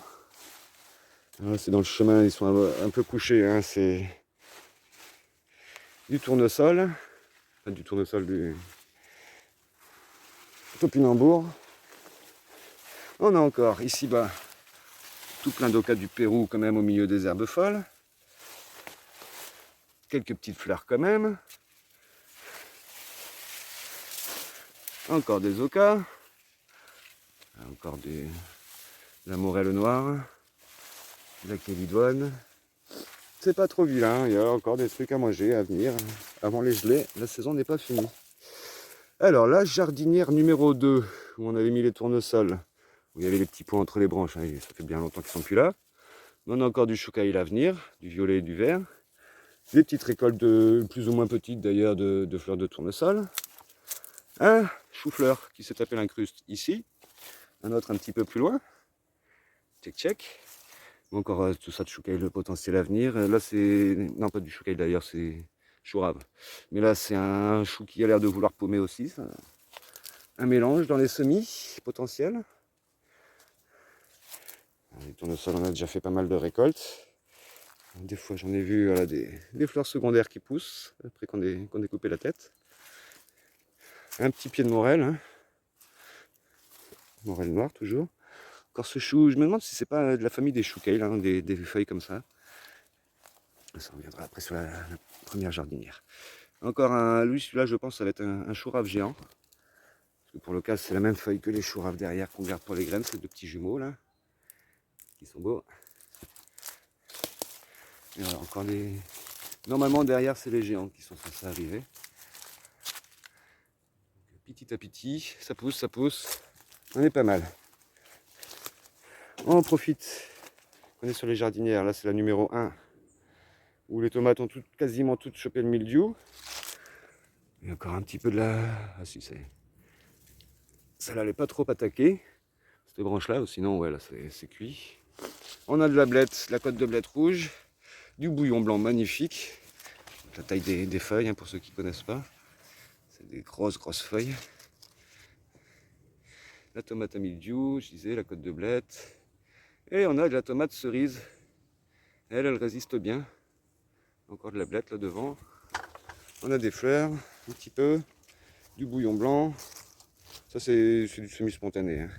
Là, c'est dans le chemin, ils sont un peu couchés. Hein. C'est du tournesol. Pas du tournesol, du topinambour. On a encore ici-bas tout plein d'ocas du Pérou quand même au milieu des herbes folles. Quelques petites fleurs quand même. Encore des ocas. Encore de la morelle noire. De la kélidoine. C'est pas trop vilain, il y a encore des trucs à manger à venir. Avant les gelées, la saison n'est pas finie. Alors la jardinière numéro 2, où on avait mis les tournesols, où il y avait les petits points entre les branches, hein, ça fait bien longtemps qu'ils sont plus là. On a encore du choucaïl à venir, du violet et du vert. Des petites récoltes plus ou moins petites d'ailleurs de fleurs de tournesol. Un chou-fleur qui s'est tapé l'incruste ici. Un autre un petit peu plus loin. Check check. Encore tout ça de choucaïl, le potentiel à venir. Là c'est... Non pas du choucaïl d'ailleurs, c'est chou rave. Mais là c'est un chou qui a l'air de vouloir paumer aussi. Ça. Un mélange dans les semis potentiels. Les tournesols, on a déjà fait pas mal de récoltes. Des fois j'en ai vu voilà, des fleurs secondaires qui poussent après qu'on ait coupé la tête. Un petit pied de morelle. Hein. Morelle noire toujours. Encore ce chou, je me demande si c'est pas de la famille des choucaïl, hein, des feuilles comme ça. Ça reviendra après sur la première jardinière. Encore un, lui celui-là je pense ça va être un chou rave géant. Parce que pour le cas c'est la même feuille que les choux raves derrière qu'on garde pour les graines, ces deux petits jumeaux là. Qui sont beaux. Et voilà, encore des... Normalement derrière c'est les géants qui sont censés arriver. Petit à petit, ça pousse. On est pas mal. On en profite. On est sur les jardinières, là c'est la numéro 1. Où les tomates ont quasiment toutes chopé le mildiou. Il y a encore un petit peu de la... Ah si, c'est... Celle-là, elle n'est pas trop attaquée. Cette branche-là, sinon, ouais, là, c'est cuit. On a de la blette, la côte de blette rouge. Du bouillon blanc magnifique. La taille des feuilles, hein, pour ceux qui ne connaissent pas. C'est des grosses feuilles. La tomate à mildiou, je disais, la côte de blette. Et on a de la tomate cerise. Elle résiste bien. Encore de la blette là devant. On a des fleurs, un petit peu. Du bouillon blanc. Ça c'est du semi-spontané. Hein.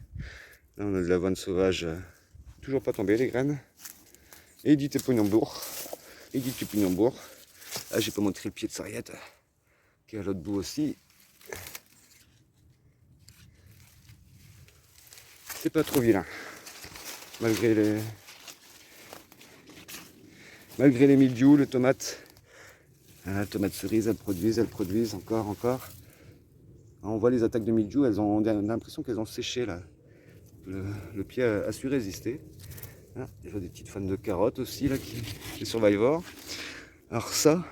Là on a de l'avoine sauvage. Toujours pas tombé les graines. Et du topinambour. Ah j'ai pas montré le pied de sarriette. Qui est à l'autre bout aussi. C'est pas trop vilain. Malgré les mildious, les tomates. La tomate cerise, elles produisent encore. On voit les attaques de mildiou, on a l'impression qu'elles ont séché là. Le pied a su résister. Ah, déjà des petites fans de carottes aussi là qui Survivor. Alors ça,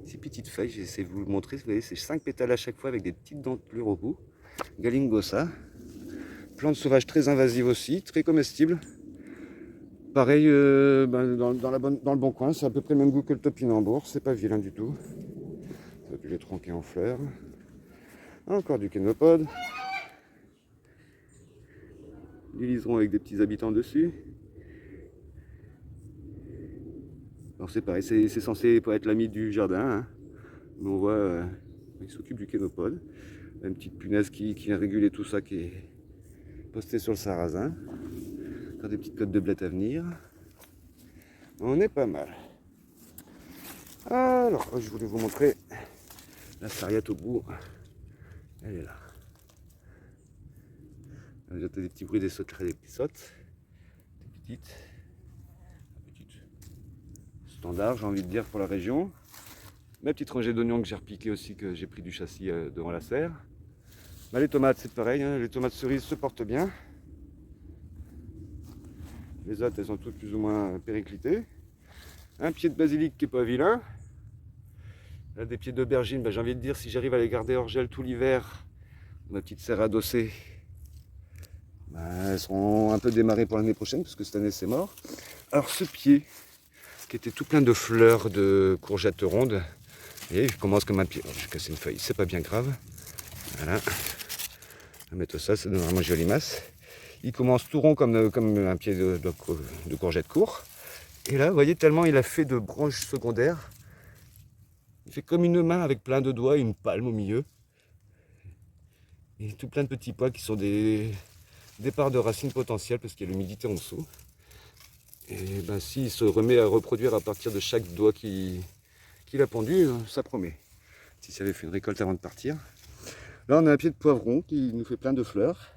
ces petites feuilles, j'essaie de vous le montrer. Vous voyez, c'est 5 pétales à chaque fois avec des petites dentelures au bout. Galingosa. Plante sauvage très invasive aussi, très comestible. Pareil dans le bon coin, c'est à peu près le même goût que le topinambour, c'est pas vilain du tout. Ça pue les tronqués en fleurs. Encore du kénopode. Du liseron avec des petits habitants dessus. Alors c'est pareil, c'est censé pas être l'ami du jardin, hein. Mais on voit, il s'occupe du kénopode. Une petite punaise qui vient réguler tout ça qui est posté sur le sarrasin. Encore des petites côtes de blette à venir. On est pas mal. Alors, je voulais vous montrer la sarriette au bout. Elle est là. J'entends des petits bruits des sauterelles, des petits sautes. Des petites. Standard, j'ai envie de dire, pour la région. Ma petite rangée d'oignons que j'ai repiqué aussi, que j'ai pris du châssis devant la serre. Bah, les tomates, c'est pareil, hein, les tomates cerises se portent bien. Les autres, elles sont toutes plus ou moins périclitées. Un pied de basilic qui est pas vilain. Là, des pieds d'aubergine, bah, j'ai envie de dire, si j'arrive à les garder hors gel tout l'hiver, ma petite serre adossée, bah, elles seront un peu démarrées pour l'année prochaine, parce que cette année c'est mort. Alors ce pied, qui était tout plein de fleurs de courgettes rondes, et je commence comme un pied. Oh, j'ai cassé une feuille, c'est pas bien grave. Voilà. On va mettre ça, ça donne vraiment une jolie masse. Il commence tout rond comme un pied de courgette court. Et là, vous voyez, tellement il a fait de branches secondaires. Il fait comme une main avec plein de doigts et une palme au milieu. Et tout plein de petits pois qui sont des départs de racines potentielles parce qu'il y a l'humidité en dessous. Et ben s'il se remet à reproduire à partir de chaque doigt qu'il a pondu, ça promet. Si ça avait fait une récolte avant de partir. Là on a un pied de poivron qui nous fait plein de fleurs.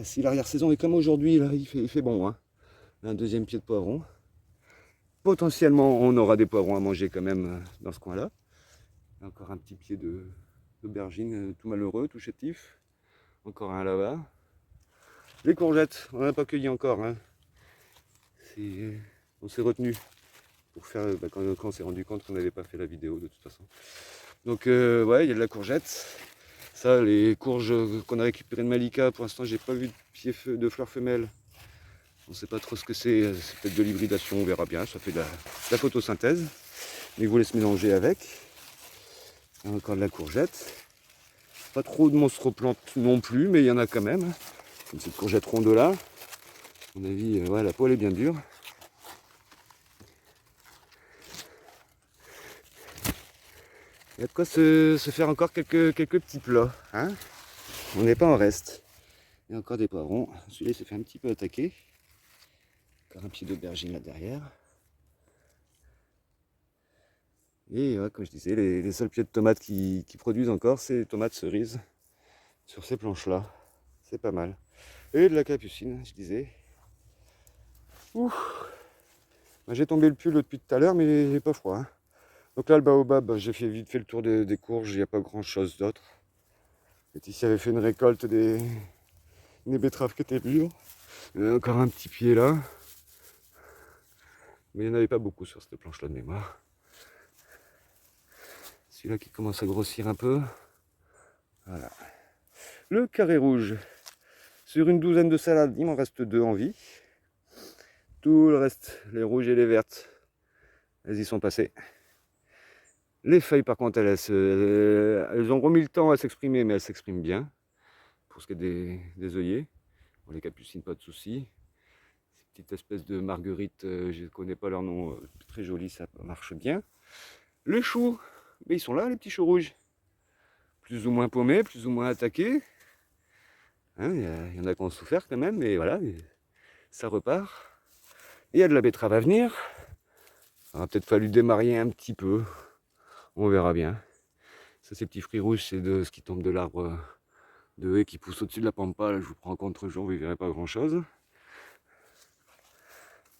Si l'arrière-saison est comme aujourd'hui, là il fait bon. Hein. Un deuxième pied de poivron. Potentiellement on aura des poivrons à manger quand même dans ce coin-là. Encore un petit pied d'aubergine tout malheureux, tout chétif. Encore un là-bas. Les courgettes, on n'en a pas cueilli encore. Hein. On s'est retenu pour faire quand on s'est rendu compte qu'on n'avait pas fait la vidéo de toute façon. Donc ouais, il y a de la courgette. Ça, les courges qu'on a récupérées de Malika, pour l'instant j'ai pas vu de fleurs femelles. On ne sait pas trop ce que c'est peut-être de l'hybridation, on verra bien, ça fait de la photosynthèse. Mais ils voulaient se mélanger avec. Il y a encore de la courgette. Pas trop de monstres plantes non plus, mais il y en a quand même. Comme cette courgette ronde là. À mon avis, ouais, la peau elle est bien dure. Il y a de quoi se faire encore quelques petits plats. Hein, on n'est pas en reste. Il y a encore des poivrons. Celui-là il s'est fait un petit peu attaquer. Encore un pied d'aubergine là derrière. Et ouais, comme je disais, les seuls pieds de tomates qui produisent encore, c'est les tomates cerises sur ces planches-là. C'est pas mal. Et de la capucine, je disais. Ouf. J'ai tombé le pull depuis tout à l'heure, mais j'ai pas froid. Hein. Donc là, le baobab, j'ai vite fait le tour des courges, il n'y a pas grand-chose d'autre. Et ici, j'avais fait une récolte des betteraves qui étaient mûres. Il y en a encore un petit pied là. Mais il n'y en avait pas beaucoup sur cette planche-là de mémoire. Celui-là qui commence à grossir un peu. Voilà. Le carré rouge. Sur une douzaine de salades, il m'en reste 2 en vie. Tout le reste, les rouges et les vertes, elles y sont passées. Les feuilles, par contre, elles ont remis le temps à s'exprimer, mais elles s'expriment bien. Pour ce qui est des œillets. Bon, les capucines, pas de soucis. Ces petites espèces de marguerites, je ne connais pas leur nom, très jolies, ça marche bien. Les choux, mais ils sont là, les petits choux rouges. Plus ou moins paumés, plus ou moins attaqués. Hein, il y en a qui ont souffert quand même, mais voilà, ça repart. Et il y a de la betterave à venir. Il aura peut-être fallu démarrer un petit peu. On verra bien. Ça, ces petits fruits rouges, c'est de ce qui tombe de l'arbre de haie qui pousse au-dessus de la pampa. Là, je vous prends en contre-jour, vous ne verrez pas grand-chose.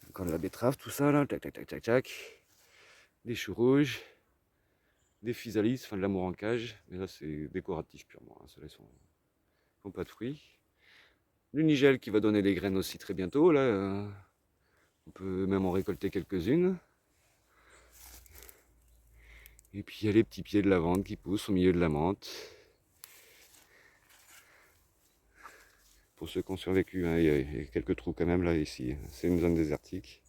Encore de la betterave, tout ça, là. Tac, tac, tac, tac, tac. Des choux rouges. Des physalis, enfin de l'amour en cage. Mais là, c'est décoratif purement. Hein. Ceux-là, ils font pas de fruits. du nigel qui va donner des graines aussi très bientôt. Là, on peut même en récolter quelques-unes. Et puis il y a les petits pieds de lavande qui poussent au milieu de la menthe. Pour ceux qui ont survécu, hein, il y a quelques trous quand même là ici. C'est une zone désertique.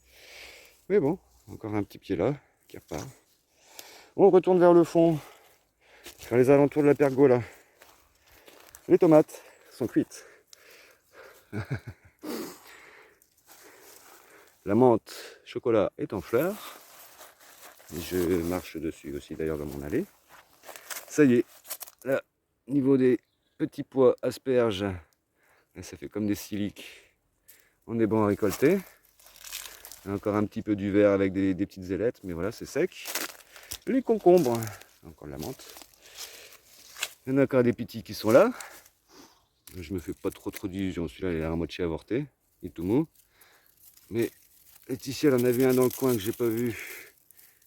Mais bon, encore un petit pied là qui repart. On retourne vers le fond, vers les alentours de la pergola. Les tomates sont cuites. La menthe chocolat est en fleurs. Je marche dessus aussi d'ailleurs dans mon allée. Ça y est, là, niveau des petits pois asperges, là, ça fait comme des siliques. On est bon à récolter. Encore un petit peu du vert avec des petites ailettes, mais voilà, c'est sec. Les concombres, encore de la menthe. Il y en a encore des petits qui sont là. Je me fais pas trop d'illusions. Celui-là, il est à moitié avorté. Il est tout mou. Mais Laetitia, elle en a vu un dans le coin que j'ai pas vu.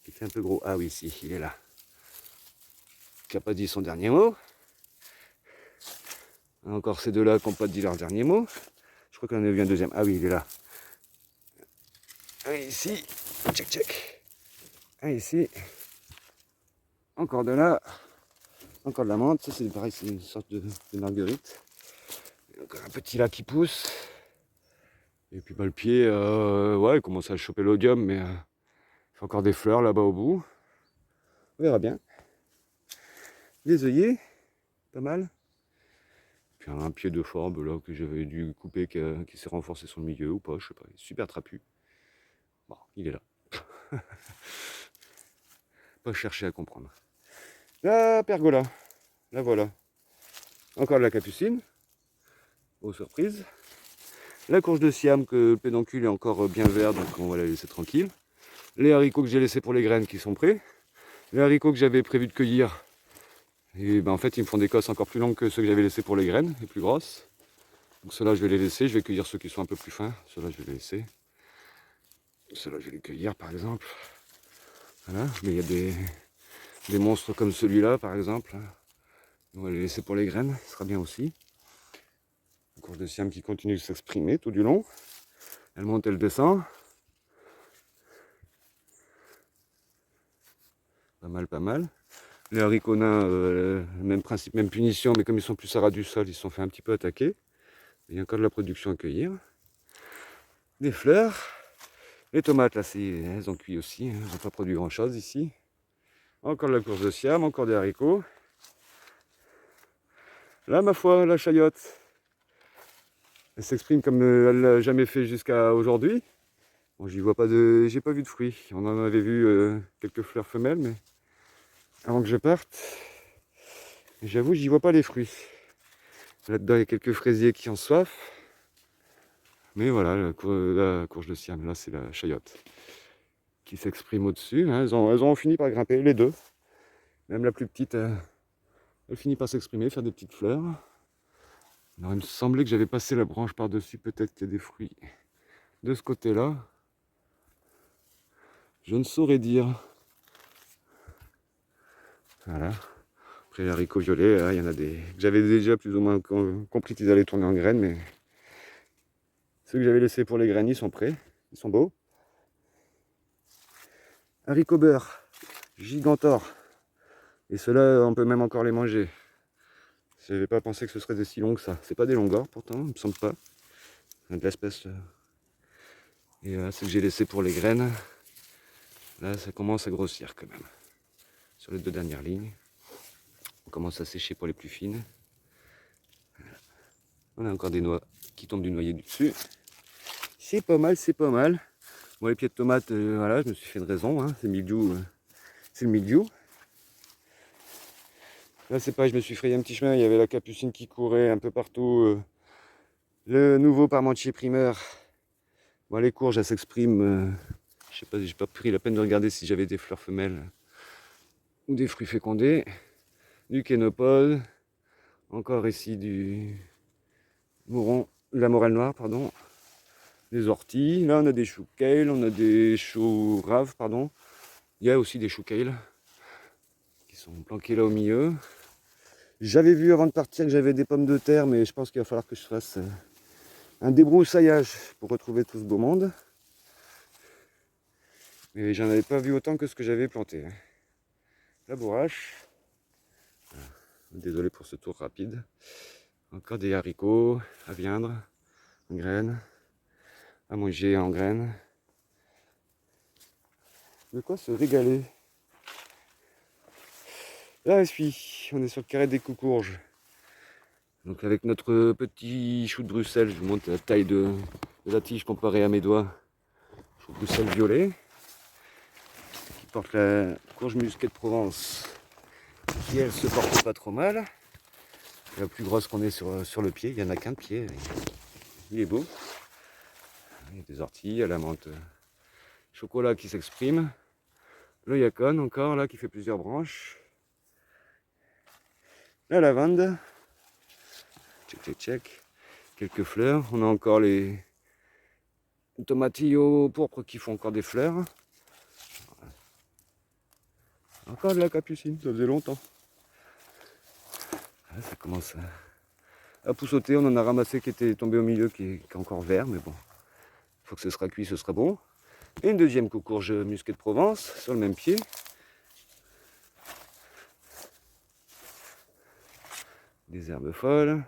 Qui était un peu gros. Ah oui, si, il est là. Qui n'a pas dit son dernier mot. Encore ces deux-là qui n'ont pas dit leur dernier mot. Je crois qu'on en a vu un deuxième. Ah oui, il est là. Ah, ici. Check, check. Ah, ici. Encore de là. Encore de la menthe. Ça, c'est pareil, c'est une sorte de marguerite. Et encore un petit là qui pousse. Et puis bah, le pied, ouais, il commence à choper l'odium, mais il fait encore des fleurs là-bas au bout. On verra bien. Des œillets, pas mal. Puis un pied de forbe là que j'avais dû couper, qui s'est renforcé sur le milieu ou pas, je sais pas. Il est super trapu. Bon, il est là. Pas chercher à comprendre. La pergola, la voilà. Encore de la capucine. Aux surprises. La courge de Siam, que le pédoncule est encore bien vert, donc on va la laisser tranquille. Les haricots que j'ai laissés pour les graines qui sont prêts. Les haricots que j'avais prévu de cueillir, et ben en fait ils me font des cosses encore plus longues que ceux que j'avais laissés pour les graines, et plus grosses. Donc ceux-là je vais les laisser, je vais cueillir ceux qui sont un peu plus fins. Ceux-là je vais les laisser. Ceux-là je vais les cueillir par exemple. Voilà, mais il y a des monstres comme celui-là par exemple. On va les laisser pour les graines, ce sera bien aussi. La courge de Siam qui continue de s'exprimer tout du long. Elle monte, elle descend. Pas mal, pas mal. Les haricots nains, même principe, même punition, mais comme ils sont plus à ras du sol, ils se sont fait un petit peu attaquer. Il y a encore de la production à cueillir. Des fleurs. Les tomates, là, elles ont cuit aussi. Elles n'ont pas produit grand-chose ici. Encore de la courge de Siam, encore des haricots. Là, ma foi, la chayotte. Elle s'exprime comme elle l'a jamais fait jusqu'à aujourd'hui. Bon, j'ai pas vu de fruits. On en avait vu quelques fleurs femelles, mais avant que je parte, j'avoue, j'y vois pas les fruits. Là-dedans, il y a quelques fraisiers qui ont soif. Mais voilà, la courge de Siam, là, c'est la chayotte qui s'exprime au-dessus. Hein. Elles ont fini par grimper, les deux. Même la plus petite, elle finit par s'exprimer, faire des petites fleurs. Alors, il me semblait que j'avais passé la branche par-dessus. Peut-être qu'il y a des fruits de ce côté-là. Je ne saurais dire. Voilà. Après les haricots violets, il y en a des que j'avais déjà plus ou moins compris qu'ils allaient tourner en graines, mais ceux que j'avais laissés pour les graines, ils sont prêts. Ils sont beaux. Haricots beurre, gigantor. Et ceux-là, on peut même encore les manger. Je n'avais pas pensé que ce serait des si longs que ça. C'est pas des longueurs pourtant, il me semble pas. De l'espèce. Et là, ceux que j'ai laissés pour les graines, là, ça commence à grossir quand même. Sur les deux dernières lignes. On commence à sécher pour les plus fines. Voilà. On a encore des noix qui tombent du noyer du dessus. C'est pas mal, c'est pas mal. Bon, les pieds de tomates, voilà, je me suis fait une raison. Hein. C'est mildiou, c'est le mildiou. Là, c'est pareil, je me suis frayé un petit chemin. Il y avait la capucine qui courait un peu partout. Le nouveau parmentier primeur. Bon, les courges, elles s'expriment. Je sais pas, j'ai pas pris la peine de regarder si j'avais des fleurs femelles ou des fruits fécondés. Du kénopode. Encore ici du mouron, de la morelle noire, pardon. Des orties. Là, on a des choux kale, on a des choux raves, pardon. Il y a aussi des choux kale qui sont planqués là au milieu. J'avais vu avant de partir que j'avais des pommes de terre, mais je pense qu'il va falloir que je fasse un débroussaillage pour retrouver tout ce beau monde. Mais j'en avais pas vu autant que ce que j'avais planté. Labourage. Désolé pour ce tour rapide. Encore des haricots à viandre, en graines, à manger en graines. De quoi se régaler. Là, je suis. On est sur le carré des coucourges. Donc avec notre petit chou de Bruxelles, je vous montre la taille de la tige comparée à mes doigts. Chou de Bruxelles violet, qui porte la courge musquée de Provence, qui elle se porte pas trop mal. C'est la plus grosse qu'on ait sur le pied, il n'y en a qu'un de pied, il est beau. Il y a des orties, il y a la menthe chocolat qui s'exprime. Le yacon encore là qui fait plusieurs branches. La lavande. Check, check, check. Quelques fleurs. On a encore les tomatillos pourpres qui font encore des fleurs. Encore de la capucine, ça faisait longtemps. Ah, ça commence à poussoter. On en a ramassé qui était tombé au milieu, qui est encore vert, mais bon. Une fois que ce sera cuit, ce sera bon. Et une deuxième coucourge musquée de Provence sur le même pied. Des herbes folles.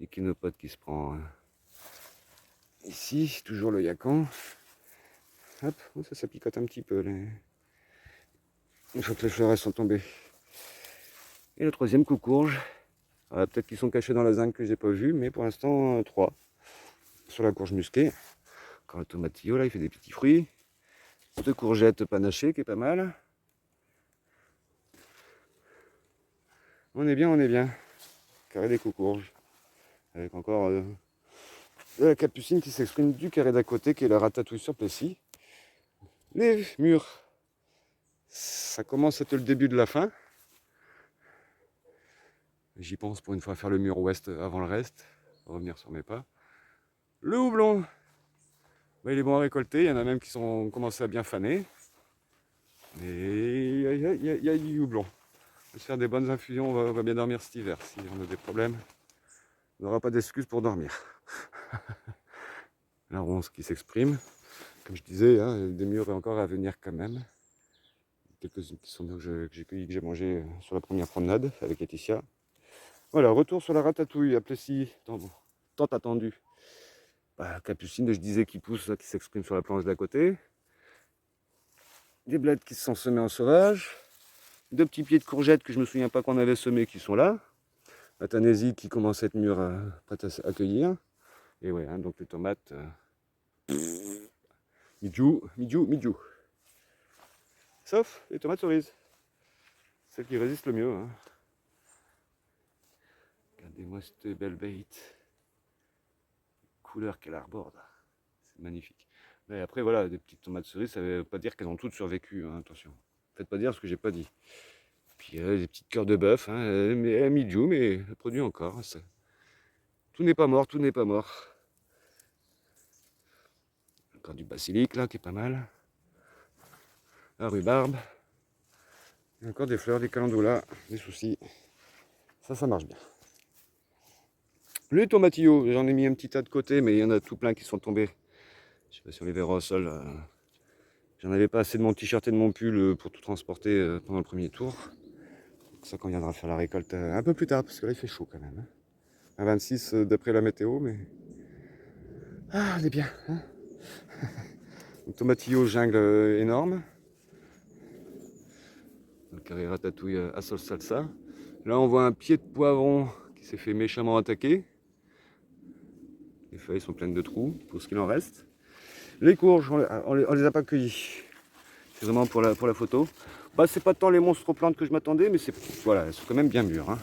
L'échinopote qui se prend ici, toujours le yacon. Hop, ça picote un petit peu. Une fois que les fleurs sont tombées. Et le troisième coucourge. Peut-être qu'ils sont cachés dans la zinc que j'ai pas vu, mais pour l'instant 3. Sur la courge musquée. Encore le tomatillo là, il fait des petits fruits. Cette courgette panachée qui est pas mal. On est bien, on est bien. Carré des coucourges. Avec encore de la capucine qui s'exprime du carré d'à côté, qui est la ratatouille sur Plessis. Les murs. Ça commence à être le début de la fin. J'y pense pour une fois faire le mur ouest avant le reste. Revenir sur mes pas. Le houblon. Il est bon à récolter. Il y en a même qui sont commencé à bien faner. Mais il y a du houblon. On va se faire des bonnes infusions. On va bien dormir cet hiver. Si on a des problèmes, on n'aura pas d'excuses pour dormir. La ronce qui s'exprime. Comme je disais, hein, des murs encore à venir quand même. Quelques-unes qui sont que j'ai cueillies, que j'ai mangées sur la première promenade avec Laetitia. Voilà, retour sur la ratatouille à Plessis, tant attendu. Capucine, je disais, qui pousse, qui s'exprime sur la planche d'à côté. Des bleds qui se sont semés en sauvage. 2 petits pieds de courgettes que je me souviens pas qu'on avait semés qui sont là. La Tanésie qui commence à être mûre, prête à accueillir. Et ouais, hein, donc les tomates. Midjou. Sauf les tomates cerises. Celles qui résistent le mieux. Hein. Regardez-moi cette belle bête. Couleur qu'elle arborde. C'est magnifique. Mais après, voilà, des petites tomates cerises, ça ne veut pas dire qu'elles ont toutes survécu. Hein, attention. Faites pas dire ce que j'ai pas dit. Puis des petites cœurs de bœuf. Hein, mais midjou, mais elle produit encore. Ça. Tout n'est pas mort, tout n'est pas mort. Encore du basilic là qui est pas mal. La rhubarbe. Et encore des fleurs, des calendulas, des soucis. Ça marche bien. Les tomatillos, j'en ai mis un petit tas de côté, mais il y en a tout plein qui sont tombés. Je sais pas si on les verra au sol. J'en avais pas assez de mon t-shirt et de mon pull pour tout transporter pendant le premier tour. C'est ça qu'on viendra faire la récolte un peu plus tard, parce que là il fait chaud quand même. Hein. À 26 d'après la météo, mais... Ah, on est bien. Hein. Tomatillo jungle énorme. Le carré ratatouille à sauce salsa. Là on voit un pied de poivron qui s'est fait méchamment attaquer. Les feuilles sont pleines de trous, pour ce qu'il en reste. Les courges, on les a pas cueillies. C'est vraiment pour la photo. C'est pas tant les monstres plantes que je m'attendais, mais voilà, elles sont quand même bien mûres. Hein.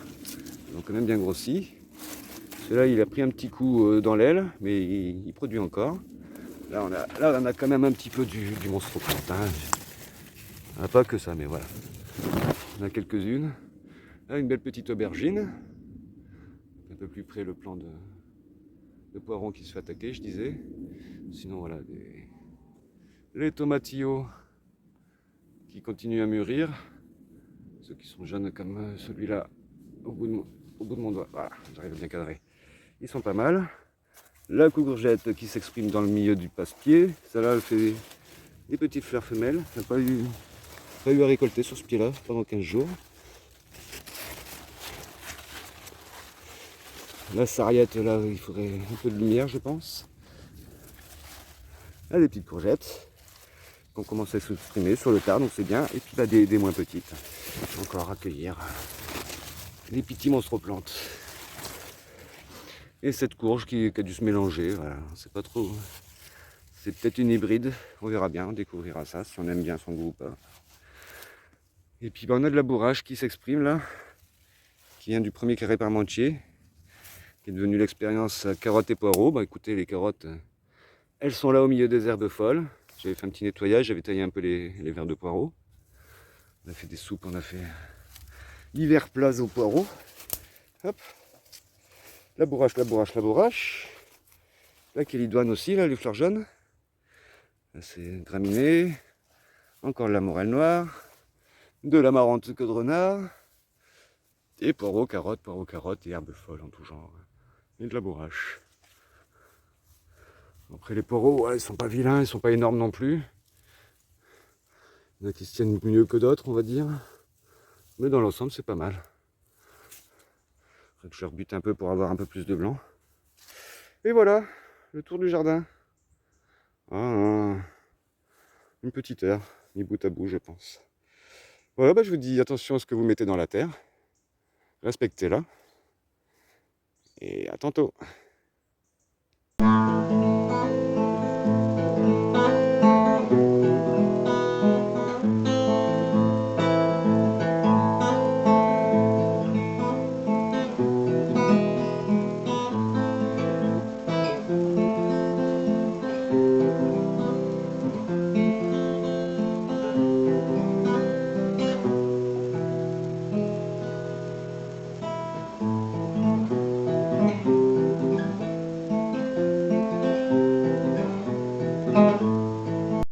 Elles ont quand même bien grossi. Celui-là, il a pris un petit coup dans l'aile, mais il produit encore. Là, on a quand même un petit peu du monstre plante. Hein. On n'a pas que ça, mais voilà. On a quelques-unes. Là, une belle petite aubergine. Un peu plus près, le plan de poireron qui se fait attaquer, je disais. Sinon, voilà, les tomatillos qui continuent à mûrir. Ceux qui sont jeunes comme celui-là, au bout de mon doigt. Voilà, j'arrive à bien cadrer. Ils sont pas mal. La courgette qui s'exprime dans le milieu du passe-pied. Celle-là, elle fait des petites fleurs femelles. Elle n'a pas eu à récolter sur ce pied-là pendant 15 jours. La sarriette, là, il faudrait un peu de lumière, je pense. Là, des petites courgettes qui ont commencé à s'exprimer sur le tard, donc c'est bien. Et puis là, des moins petites. Encore à accueillir les petits monstres plantes. Et cette courge qui a dû se mélanger, voilà, c'est pas trop. C'est peut-être une hybride, on verra bien, on découvrira ça, si on aime bien son goût ou pas. Et puis on a de la bourrache qui s'exprime là, qui vient du premier carré parmentier, qui est devenu l'expérience carottes et poireaux. Bah écoutez, les carottes, elles sont là au milieu des herbes folles. J'avais fait un petit nettoyage, j'avais taillé un peu les vers de poireaux. On a fait des soupes, on a fait l'hiver plat aux poireaux. Hop. La bourrache, la bourrache, la bourrache. La kélidoine aussi, là, les fleurs jaunes. Là, c'est graminé. Encore de la morelle noire. De la marante queue de renard. Et poireaux, carottes et herbes folles en tout genre. Et de la bourrache. Après les poireaux, ouais, ils sont pas vilains, ils sont pas énormes non plus. Il y en a qui se tiennent mieux que d'autres, on va dire. Mais dans l'ensemble, c'est pas mal. Je rebute un peu pour avoir un peu plus de blanc. Et voilà, le tour du jardin. Ah, une petite heure, mis bout à bout, je pense. Voilà, bah, je vous dis attention à ce que vous mettez dans la terre. Respectez-la. Et à tantôt.